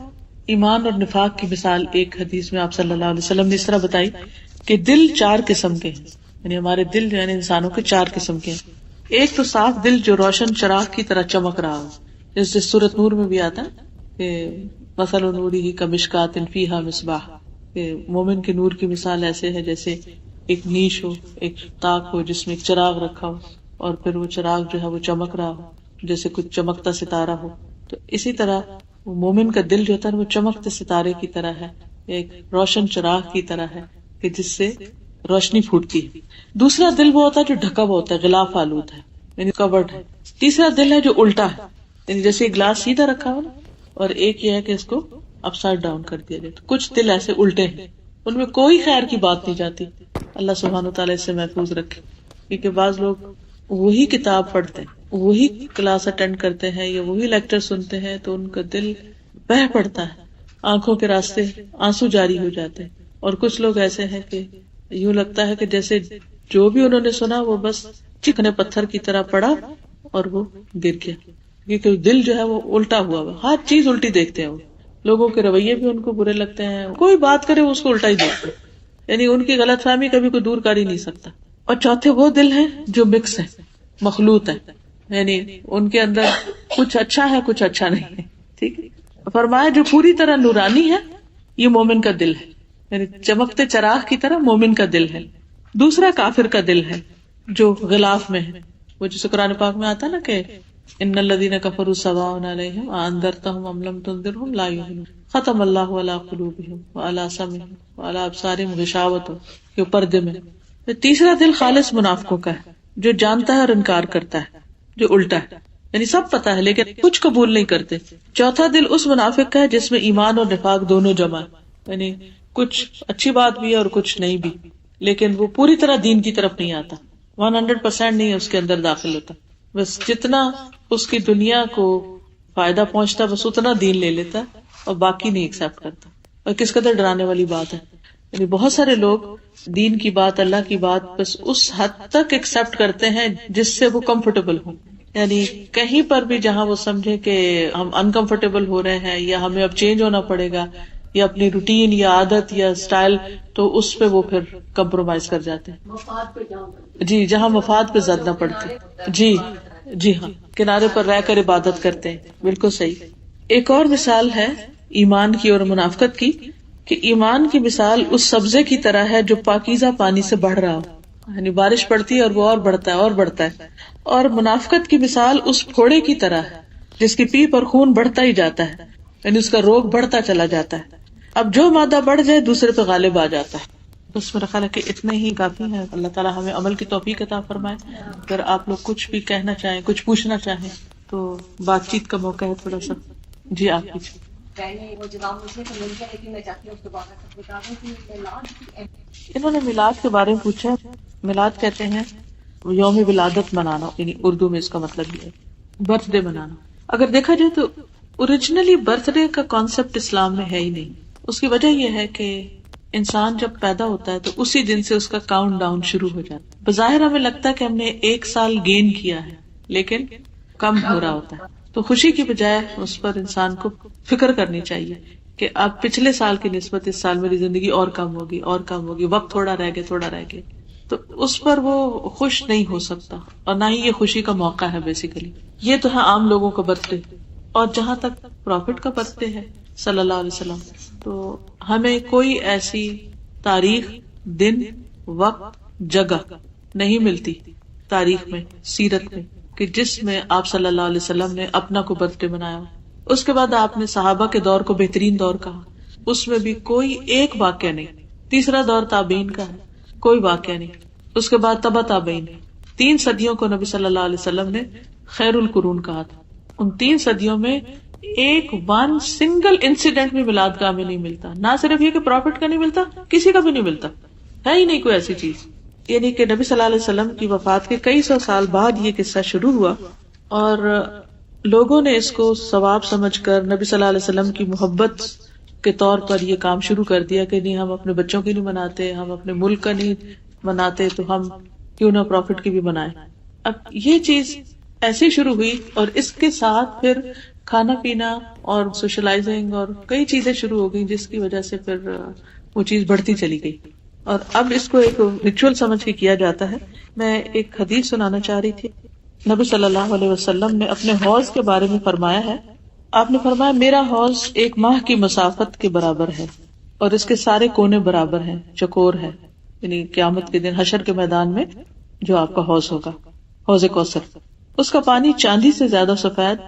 ایمان اور نفاق کی مثال ایک حدیث میں آپ صلی اللہ علیہ وسلم نے اس طرح بتائی کہ دل 4 قسم کے ہیں, یعنی ہمارے دل جو ہے انسانوں کے 4 قسم کے ہیں. ایک تو صاف دل جو روشن چراغ کی طرح چمک رہا ہو, جیسے سورۃ نور میں بھی آتا ہے کہ مثل نورہ کمشکات فیہا مصباح, کہ مومن کے نور کی مثال ایسے ہے جیسے ایک نیش ہو, ایک تاک ہو جس میں ایک چراغ رکھا ہو, اور پھر وہ چراغ جو ہے وہ چمک رہا ہو جیسے کچھ چمکتا ستارہ ہو. تو اسی طرح وہ مومن کا دل جو ہوتا ہے وہ چمکتے ستارے کی طرح ہے, ایک روشن چراغ کی طرح ہے کہ جس سے روشنی پھوٹتی ہے. دوسرا دل وہ ہوتا ہے جو ڈھکا ہوا ہوتا ہے, غلاف آلود ہے, یعنی کورڈ ہے. تیسرا دل ہے جو الٹا ہے, یعنی جیسے ایک گلاس سیدھا رکھا ہو نا, اور ایک یہ ہے کہ اس کو اپ سائڈ ڈاؤن کر دیا جائے. تو کچھ دل ایسے الٹے ہیں, ان میں کوئی خیر کی بات نہیں جاتی. اللہ سبحانہ تعالیٰ اس سے محفوظ رکھے, کیونکہ بعض لوگ وہی کتاب پڑھتے ہیں, وہی کلاس اٹینڈ کرتے ہیں یا وہی لیکچر سنتے ہیں تو ان کا دل بہہ پڑتا ہے, آنکھوں کے راستے آنسو جاری ہو جاتے ہیں. اور کچھ لوگ ایسے ہیں کہ یوں لگتا ہے کہ جیسے جو بھی انہوں نے سنا وہ بس چکنے پتھر کی طرح پڑا اور وہ گر گیا, کیونکہ دل جو ہے وہ الٹا ہوا ہوا, ہر چیز الٹی دیکھتے ہیں. وہ لوگوں کے رویے بھی ان کو برے لگتے ہیں, کوئی بات کرے اس کو الٹا ہی دیکھتے ہیں, یعنی ان کی غلط فہمی کبھی کوئی دور کر ہی نہیں سکتا. اور چوتھے وہ دل ہیں جو مکس ہے, مخلوط ہے, یعنی ان کے اندر کچھ اچھا ہے کچھ اچھا نہیں ہے. ٹھیک ہے, فرمایا جو پوری طرح نورانی ہے یہ مومن کا دل ہے, یعنی چمکتے چراغ کی طرح مومن کا دل ہے. دوسرا کافر کا دل ہے جو غلاف میں ہے, وہ جسے قرآن پاک میں آتا نا کہ ان الذین کفروا سواء علیہم اانذرتہم ام لم تنذرہم لا یؤمنون, ختم اللہ علی قلوبہم وعلی سمعہم وعلی ابصارہم غشاوۃ, یہ پردے میں. تیسرا دل خالص منافقوں کا ہے جو جانتا ہے اور انکار کرتا ہے, جو الٹا ہے, یعنی سب پتا ہے لیکن کچھ قبول نہیں کرتے. چوتھا دل اس منافق کا ہے جس میں ایمان اور نفاق دونوں جمع ہے, یعنی کچھ اچھی بات بھی ہے اور کچھ نہیں بھی, لیکن وہ پوری طرح دین کی طرف نہیں آتا, 100% نہیں اس کے اندر داخل ہوتا. بس جتنا اس کی دنیا کو فائدہ پہنچتا بس اتنا دین لے لیتا اور باقی نہیں ایکسپٹ کرتا. اور کس قدر ڈرانے والی بات ہے, یعنی بہت سارے لوگ دین کی بات, اللہ کی بات بس اس حد تک ایکسپٹ کرتے ہیں جس سے وہ کمفرٹیبل ہوں, یعنی کہیں پر بھی جہاں وہ سمجھے کہ ہم انکمفرٹیبل ہو رہے ہیں یا ہمیں اب چینج ہونا پڑے گا یا اپنی روٹین یا عادت یا اسٹائل, تو اس پہ وہ پھر کمپرومائز کر جاتے ہیں. جی, جہاں مفاد پہ زد نہ پڑتی. جی ہاں, کنارے پر رہ کر عبادت کرتے ہیں, بالکل صحیح. ایک اور مثال ہے ایمان کی اور منافقت کی, کہ ایمان کی مثال اس سبزے کی طرح ہے جو پاکیزہ پانی سے بڑھ رہا ہو, یعنی بارش پڑتی ہے اور وہ اور بڑھتا ہے اور بڑھتا ہے. اور منافقت کی مثال اس پھوڑے کی طرح ہے جس کی پیپ اور خون بڑھتا ہی جاتا ہے. یعنی اس کا روگ بڑھتا چلا جاتا ہے. اب جو مادہ بڑھ جائے دوسرے پہ غالب آ جاتا ہے. بس میرا خیال ہے کہ اتنے ہی کافی ہے. اللہ تعالیٰ ہمیں عمل کی توفیق عطا فرمائے. اگر آپ لوگ کچھ بھی کہنا چاہیں, کچھ پوچھنا چاہیں تو بات چیت کا موقع ہے تھوڑا سا. جی آپ پوچھیں. انہوں نے میلاد کے بارے میں پوچھا. میلاد کہتے ہیں یوم ولادت منانا, یعنی اردو میں اس کا مطلب یہ ہے برتھ ڈے منانا. اگر دیکھا جائے تو اوریجنلی برتھ ڈے کا کانسیپٹ اسلام میں ہے ہی نہیں. اس کی وجہ یہ ہے کہ انسان جب پیدا ہوتا ہے تو اسی دن سے اس کا کاؤنٹ ڈاؤن شروع ہو جاتا ہے. بظاہر ہمیں لگتا ہے کہ ہم نے 1 سال گین کیا ہے, لیکن کم ہو رہا ہوتا ہے. تو خوشی کی بجائے اس پر انسان کو فکر کرنی چاہیے کہ اب پچھلے سال کی نسبت اس سال میری زندگی اور کم ہوگی, اور کم ہوگی, وقت تھوڑا رہ گیا. تو اس پر وہ خوش نہیں ہو سکتا, اور نہ ہی یہ خوشی کا موقع ہے. بیسیکلی یہ تو ہے عام لوگوں کا برتھ ڈے. اور جہاں تک پروفٹ کا برتھ ڈے ہے صلی اللہ علیہ وسلم, تو ہمیں کوئی ایسی تاریخ, دن, وقت, جگہ نہیں ملتی تاریخ میں, سیرت میں, کہ جس میں آپ صلی اللہ علیہ وسلم نے اپنا کو برتھ ڈے منایا ہو. اس کے بعد آپ نے صحابہ کے دور کو بہترین دور کہا, اس میں بھی کوئی ایک واقعہ نہیں. تیسرا دور تابعین کا ہے, کوئی واقعہ نہیں. اس کے بعد تبع تابعین. 3 صدیوں کو نبی صلی اللہ علیہ وسلم نے خیر القرون کہا تھا. ان 3 صدیوں میں ایک سنگل انسیڈنٹ بھی میلاد گاہ میں نہیں ملتا. نہ صرف یہ کہ پروفٹ کا نہیں ملتا, کسی کا بھی نہیں ملتا, ہے ہی نہیں کوئی ایسی چیز. یعنی کہ نبی صلی اللہ علیہ وسلم کی وفات کے کئی سو سال بعد یہ قصہ شروع ہوا, اور لوگوں نے اس کو ثواب سمجھ کر نبی صلی اللہ علیہ وسلم کی محبت کے طور پر یہ کام شروع کر دیا کہ نہیں, ہم اپنے بچوں کی نہیں مناتے, ہم اپنے ملک کا نہیں مناتے, تو ہم کیوں نہ پروفٹ کی بھی منائے. اب یہ چیز ایسی شروع ہوئی, اور اس کے ساتھ پھر کھانا پینا اور سوشلائزنگ اور کئی چیزیں شروع ہو گئی, جس کی وجہ سے پھر وہ چیز بڑھتی چلی گئی. اور اب اس کو ایک ریچول سمجھ کے کیا جاتا ہے. میں ایک حدیث سنانا چاہ رہی تھی. نبی صلی اللہ علیہ وسلم نے اپنے حوض کے بارے میں فرمایا ہے. آپ نے فرمایا میرا حوض 1 ماہ کی مسافت کے برابر ہے, اور اس کے سارے کونے برابر ہیں, چکور ہے. یعنی قیامت کے دن حشر کے میدان میں جو آپ کا حوض ہوگا, حوض کوثر, اس کا پانی چاندی سے زیادہ سفید,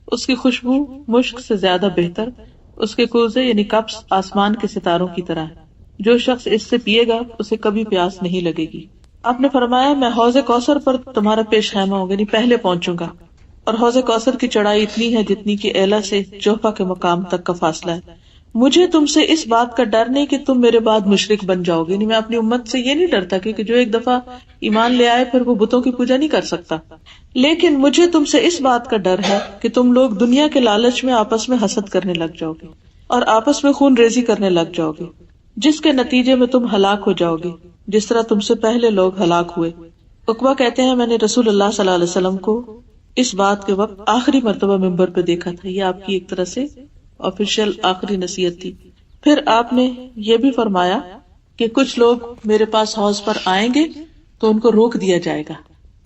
اس کی خوشبو مشک سے زیادہ بہتر, اس کے کوزے یعنی کپس آسمان کے ستاروں کی طرح ہے. جو شخص اس سے پیے گا اسے کبھی پیاس نہیں لگے گی. آپ نے فرمایا میں حوض کوثر پر تمہارا پیش خیمہ ہوگا, یعنی پہلے پہنچوں گا, اور حوض کوثر کی چوڑائی اتنی ہے جتنی کہ ایلا سے جوفا کے مقام تک کا فاصلہ ہے. مجھے تم سے اس بات کا ڈر نہیں کہ تم میرے بعد مشرک بن جاؤ گے. میں اپنی امت سے یہ نہیں ڈرتا کہ جو ایک دفعہ ایمان لے آئے پھر وہ بتوں کی پوجا نہیں کر سکتا, لیکن مجھے تم سے اس بات کا ڈر ہے کہ تم لوگ دنیا کے لالچ میں آپس میں حسد کرنے لگ جاؤ گے, اور آپس میں خون ریزی کرنے لگ جاؤ گے, جس کے نتیجے میں تم ہلاک ہو جاؤ گے جس طرح تم سے پہلے لوگ ہلاک ہوئے. عقبہ کہتے ہیں میں نے رسول اللہ صلی اللہ علیہ وسلم کو اس بات کے وقت آخری مرتبہ ممبر پہ دیکھا تھا. یہ آپ کی ایک طرح سے آفیشیل آخری نصیحت تھی. پھر آپ نے یہ بھی فرمایا کہ کچھ لوگ میرے پاس حوض پر آئیں گے تو ان کو روک دیا جائے گا.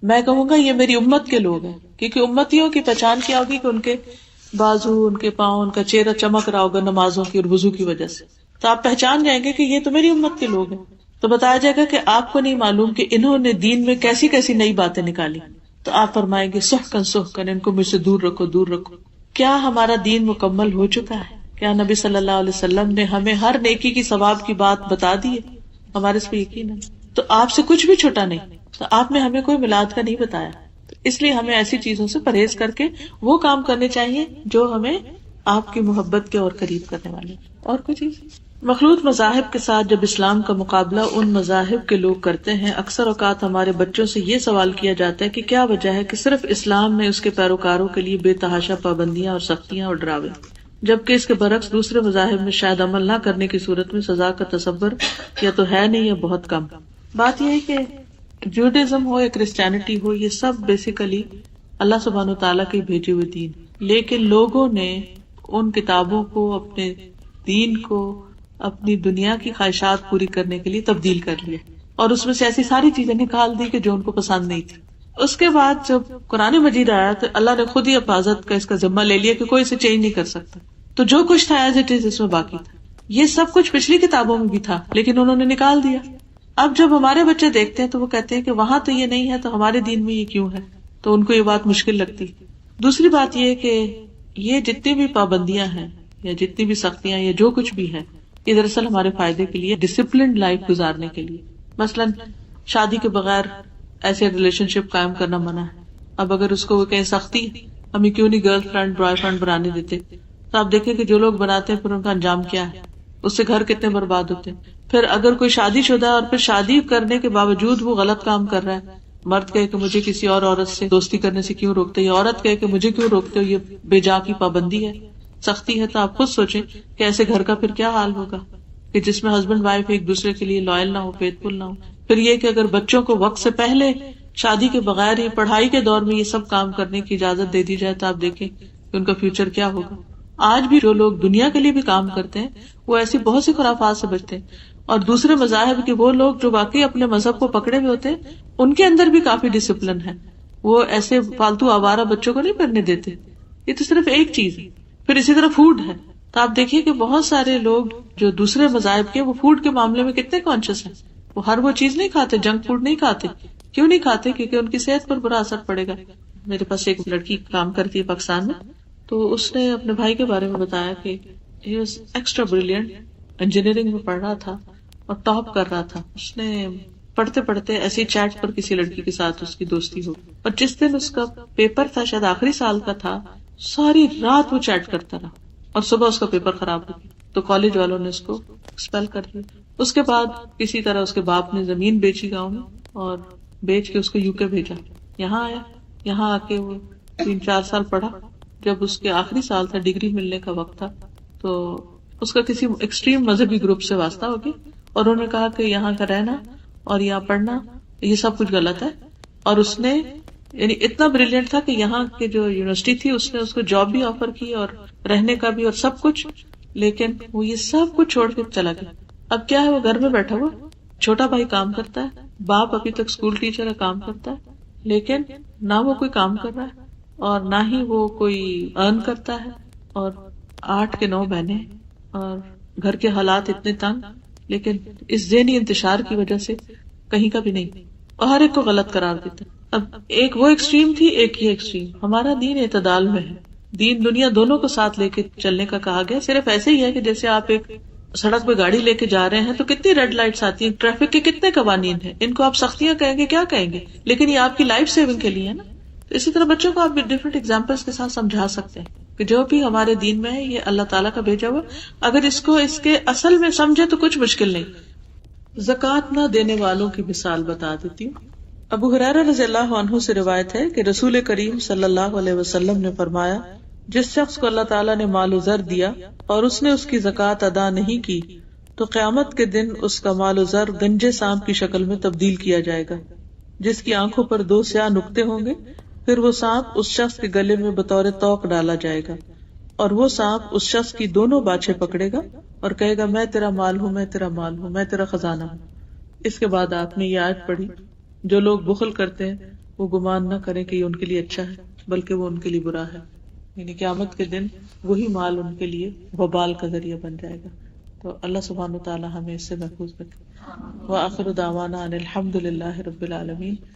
میں کہوں گا یہ میری امت کے لوگ ہیں, کیونکہ امتیوں کی پہچان کیا ہوگی کہ ان کے بازو, ان کے پاؤں, ان کا چہرہ چمک رہا ہوگا نمازوں کی اور وضو کی وجہ سے, تو آپ پہچان جائیں گے کہ یہ تو میری امت کے لوگ ہیں. تو بتایا جائے گا کہ آپ کو نہیں معلوم کہ انہوں نے دین میں کیسی کیسی نئی باتیں نکالی. تو آپ فرمائیں گے سحقن ان کو مجھ سے دور رکھو, دور رکھو. کیا ہمارا دین مکمل ہو چکا ہے؟ کیا نبی صلی اللہ علیہ وسلم نے ہمیں ہر نیکی کی ثواب کی بات بتا دی ہے؟ ہمارے اس پہ یقین ہے. تو آپ سے کچھ بھی چھوٹا نہیں, تو آپ نے ہمیں کوئی میلاد کا نہیں بتایا. اس لیے ہمیں ایسی چیزوں سے پرہیز کر کے وہ کام کرنے چاہیے جو ہمیں آپ کی محبت کے اور قریب کرنے والے. اور کوئی چیز مخلوط مذاہب کے ساتھ جب اسلام کا مقابلہ ان مذاہب کے لوگ کرتے ہیں, اکثر اوقات ہمارے بچوں سے یہ سوال کیا جاتا ہے کہ کیا وجہ ہے کہ صرف اسلام میں اس کے پیروکاروں کے لیے بے تحاشا پابندیاں اور سختیاں اور ڈراوے, جبکہ اس کے برعکس دوسرے مذاہب میں شاید عمل نہ کرنے کی صورت میں سزا کا تصور یا تو ہے نہیں یا بہت کم. بات یہ ہے کہ جوڈیزم ہو یا کرسچینٹی ہو, یہ سب بیسیکلی اللہ سبحانہ وتعالیٰ کے بھیجے ہوئے دین, لیکن لوگوں نے ان کتابوں کو, اپنے دین کو اپنی دنیا کی خواہشات پوری کرنے کے لیے تبدیل کر لیا, اور اس میں سے ایسی ساری چیزیں نکال دی کہ جو ان کو پسند نہیں تھی. اس کے بعد جب قرآن مجید آیا تو اللہ نے خود ہی حفاظت کا اس کا ذمہ لے لیا کہ کوئی اسے چینج نہیں کر سکتا. تو جو کچھ تھا ایز اٹ از اس میں باقی تھا. یہ سب کچھ پچھلی کتابوں میں بھی تھا, لیکن انہوں نے نکال دیا. اب جب ہمارے بچے دیکھتے ہیں تو وہ کہتے ہیں کہ وہاں تو یہ نہیں ہے, تو ہمارے دین میں یہ کیوں ہے, تو ان کو یہ بات مشکل لگتی. دوسری بات یہ کہ یہ جتنی بھی پابندیاں ہیں یا جتنی بھی سختیاں یا جو کچھ بھی ہے یہ دراصل ہمارے فائدے کے لیے، ڈسپلنڈ لائف گزارنے کے لیے. مثلاً شادی کے بغیر ایسے ریلیشن شپ قائم کرنا منع ہے. اب اگر اس کو وہ کہیں سختی ہمیں کیوں نہیں گرل فرینڈ بوائے فرینڈ بنانے دیتے، تو آپ دیکھیں کہ جو لوگ بناتے ہیں پھر ان کا انجام کیا ہے، اس سے گھر کتنے برباد ہوتے ہیں. پھر اگر کوئی شادی شدہ ہے اور پھر شادی کرنے کے باوجود وہ غلط کام کر رہا ہے، مرد کہے کہ مجھے کسی اور عورت سے دوستی کرنے سے کیوں روکتے ہو، یا عورت کہے کہ مجھے کیوں روکتے ہو، یہ بے جا کی پابندی ہے، سختی ہے. تو آپ خود سوچیں کہ ایسے گھر کا پھر کیا حال ہوگا کہ جس میں ہسبینڈ وائف ایک دوسرے کے لیے لائل نہ ہو، فیتھفل نہ ہو. پھر یہ کہ اگر بچوں کو وقت سے پہلے شادی کے بغیر ہی پڑھائی کے دور میں یہ سب کام کرنے کی اجازت دے دی جائے تو آپ دیکھیں کہ ان کا فیوچر کیا ہوگا. آج بھی جو لوگ دنیا کے لیے بھی کام کرتے ہیں وہ ایسی بہت سی خرافات سے بچتے ہیں، اور دوسرے مذاہب کے وہ لوگ جو واقعی اپنے مذہب کو پکڑے ہوئے ہوتے ہیں ان کے اندر بھی کافی ڈسپلن ہے، وہ ایسے فالتو آوارہ بچوں کو نہیں پڑھنے دیتے. یہ تو صرف ایک چیز ہے. پھر اسی طرح فوڈ ہے، تو آپ دیکھیے کہ بہت سارے لوگ جو دوسرے مذاہب کے وہ فوڈ کے معاملے میں کتنے کانشیس ہیں. وہ ہر وہ چیز نہیں کھاتے، جنک فوڈ نہیں کھاتے. کیوں نہیں کھاتے؟ کیونکہ ان کی صحت پر برا اثر پڑے گا. میرے پاس ایک لڑکی کام کرتی ہے پاکستان میں، تو اس نے اپنے بھائی کے بارے میں بتایا کہ he was extra brilliant, engineering میں پڑھ رہا تھا اور ٹاپ کر رہا تھا. اس نے پڑھتے پڑھتے ایسی چیٹ پر کسی لڑکی کے ساتھ اس کی دوستی ہو، اور جس دن اس کا پیپر تھا، شاید آخری سال کا تھا، ساری رات وہ چیٹ کرتا رہا اور صبح اس کا پیپر خراب ہو گیا تو کالج والوں نے اس کو ایکسپیل کر دیا. اس کے بعد کسی طرح اس کے باپ نے زمین بیچی گاؤں میں اور بیچ کے اس کو UK بھیجا. یہاں آیا، یہاں آ کے وہ 3-4 سال پڑھا. جب اس کے آخری سال تھا، ڈگری ملنے کا وقت تھا، تو اس کا کسی ایکسٹریم مذہبی گروپ سے واسطہ ہو گیا اور انہوں نے کہا کہ یہاں کا رہنا اور یہاں پڑھنا یہ سب کچھ غلط ہے. اور اس نے یعنی اتنا بریلینٹ تھا کہ یہاں کے جو یونیورسٹی تھی اس نے اس کو جاب بھی آفر کی اور رہنے کا بھی اور سب کچھ، لیکن وہ یہ سب کچھ چھوڑ کے چلا گیا. اب کیا ہے، وہ گھر میں بیٹھا ہوا، چھوٹا بھائی کام کرتا ہے، باپ ابھی تک اسکول ٹیچر ہے، کام کرتا ہے، لیکن نہ وہ کوئی کام کر رہا ہے اور نہ ہی وہ کوئی ارن کرتا ہے، اور 8 کے 9 بہنیں اور گھر کے حالات اتنے تنگ، لیکن اس ذہنی انتشار کی وجہ سے کہیں کا بھی نہیں، اور ہر ایک کو غلط قرار دیتا. اب ایک وہ ایکسٹریم تھی، ایک یہ ایکسٹریم. ہمارا دین اعتدال میں ہے، دین دنیا دونوں کو ساتھ لے کے چلنے کا کہا گیا. صرف ایسے ہی ہے کہ جیسے آپ ایک سڑک پہ گاڑی لے کے جا رہے ہیں تو کتنی ریڈ لائٹس آتی ہیں، ٹریفک کے کتنے قوانین ہیں، ان کو آپ سختیاں کہیں گے کیا کہیں گے، لیکن یہ آپ کی لائف سیونگ کے لیے ہے نا. تو اسی طرح بچوں کو آپ ڈفرینٹ ایگزامپلس کے ساتھ سمجھا سکتے ہیں کہ جو بھی ہمارے دین میں ہے یہ اللہ تعالیٰ کا بھیجا ہوا، اگر اس کو اس کے اصل میں سمجھے تو کچھ مشکل نہیں. زکوٰۃ نہ دینے والوں کی مثال بتا دیتی ہوں. ابو ہریرہ رضی اللہ عنہ سے روایت ہے کہ رسول کریم صلی اللہ علیہ وسلم نے فرمایا، جس شخص کو اللہ تعالیٰ نے مال و زر دیا اور اس نے اس کی زکوٰۃ ادا نہیں کی تو قیامت کے دن اس کا مال و زر گنجے سانپ کی شکل میں تبدیل کیا جائے گا، جس کی آنکھوں پر 2 سیاہ نقطے ہوں گے. پھر وہ سانپ اس شخص کے گلے میں بطور توق ڈالا جائے گا، اور وہ سانپ اس شخص کی دونوں باچھیں پکڑے گا اور کہے گا، میں تیرا مال ہوں، میں تیرا مال ہوں، میں تیرا خزانہ ہوں. اس کے بعد آپ نے یہ آیت پڑھی، جو لوگ بخل کرتے ہیں وہ گمان نہ کریں کہ یہ ان کے لیے اچھا ہے بلکہ وہ ان کے لیے برا ہے. یعنی قیامت کے دن وہی مال ان کے لیے وبال کا ذریعہ بن جائے گا. تو اللہ سبحانہ وتعالی ہمیں اس سے محفوظ رکھے. وآخر دعوانا ان الحمد للہ رب العالمین.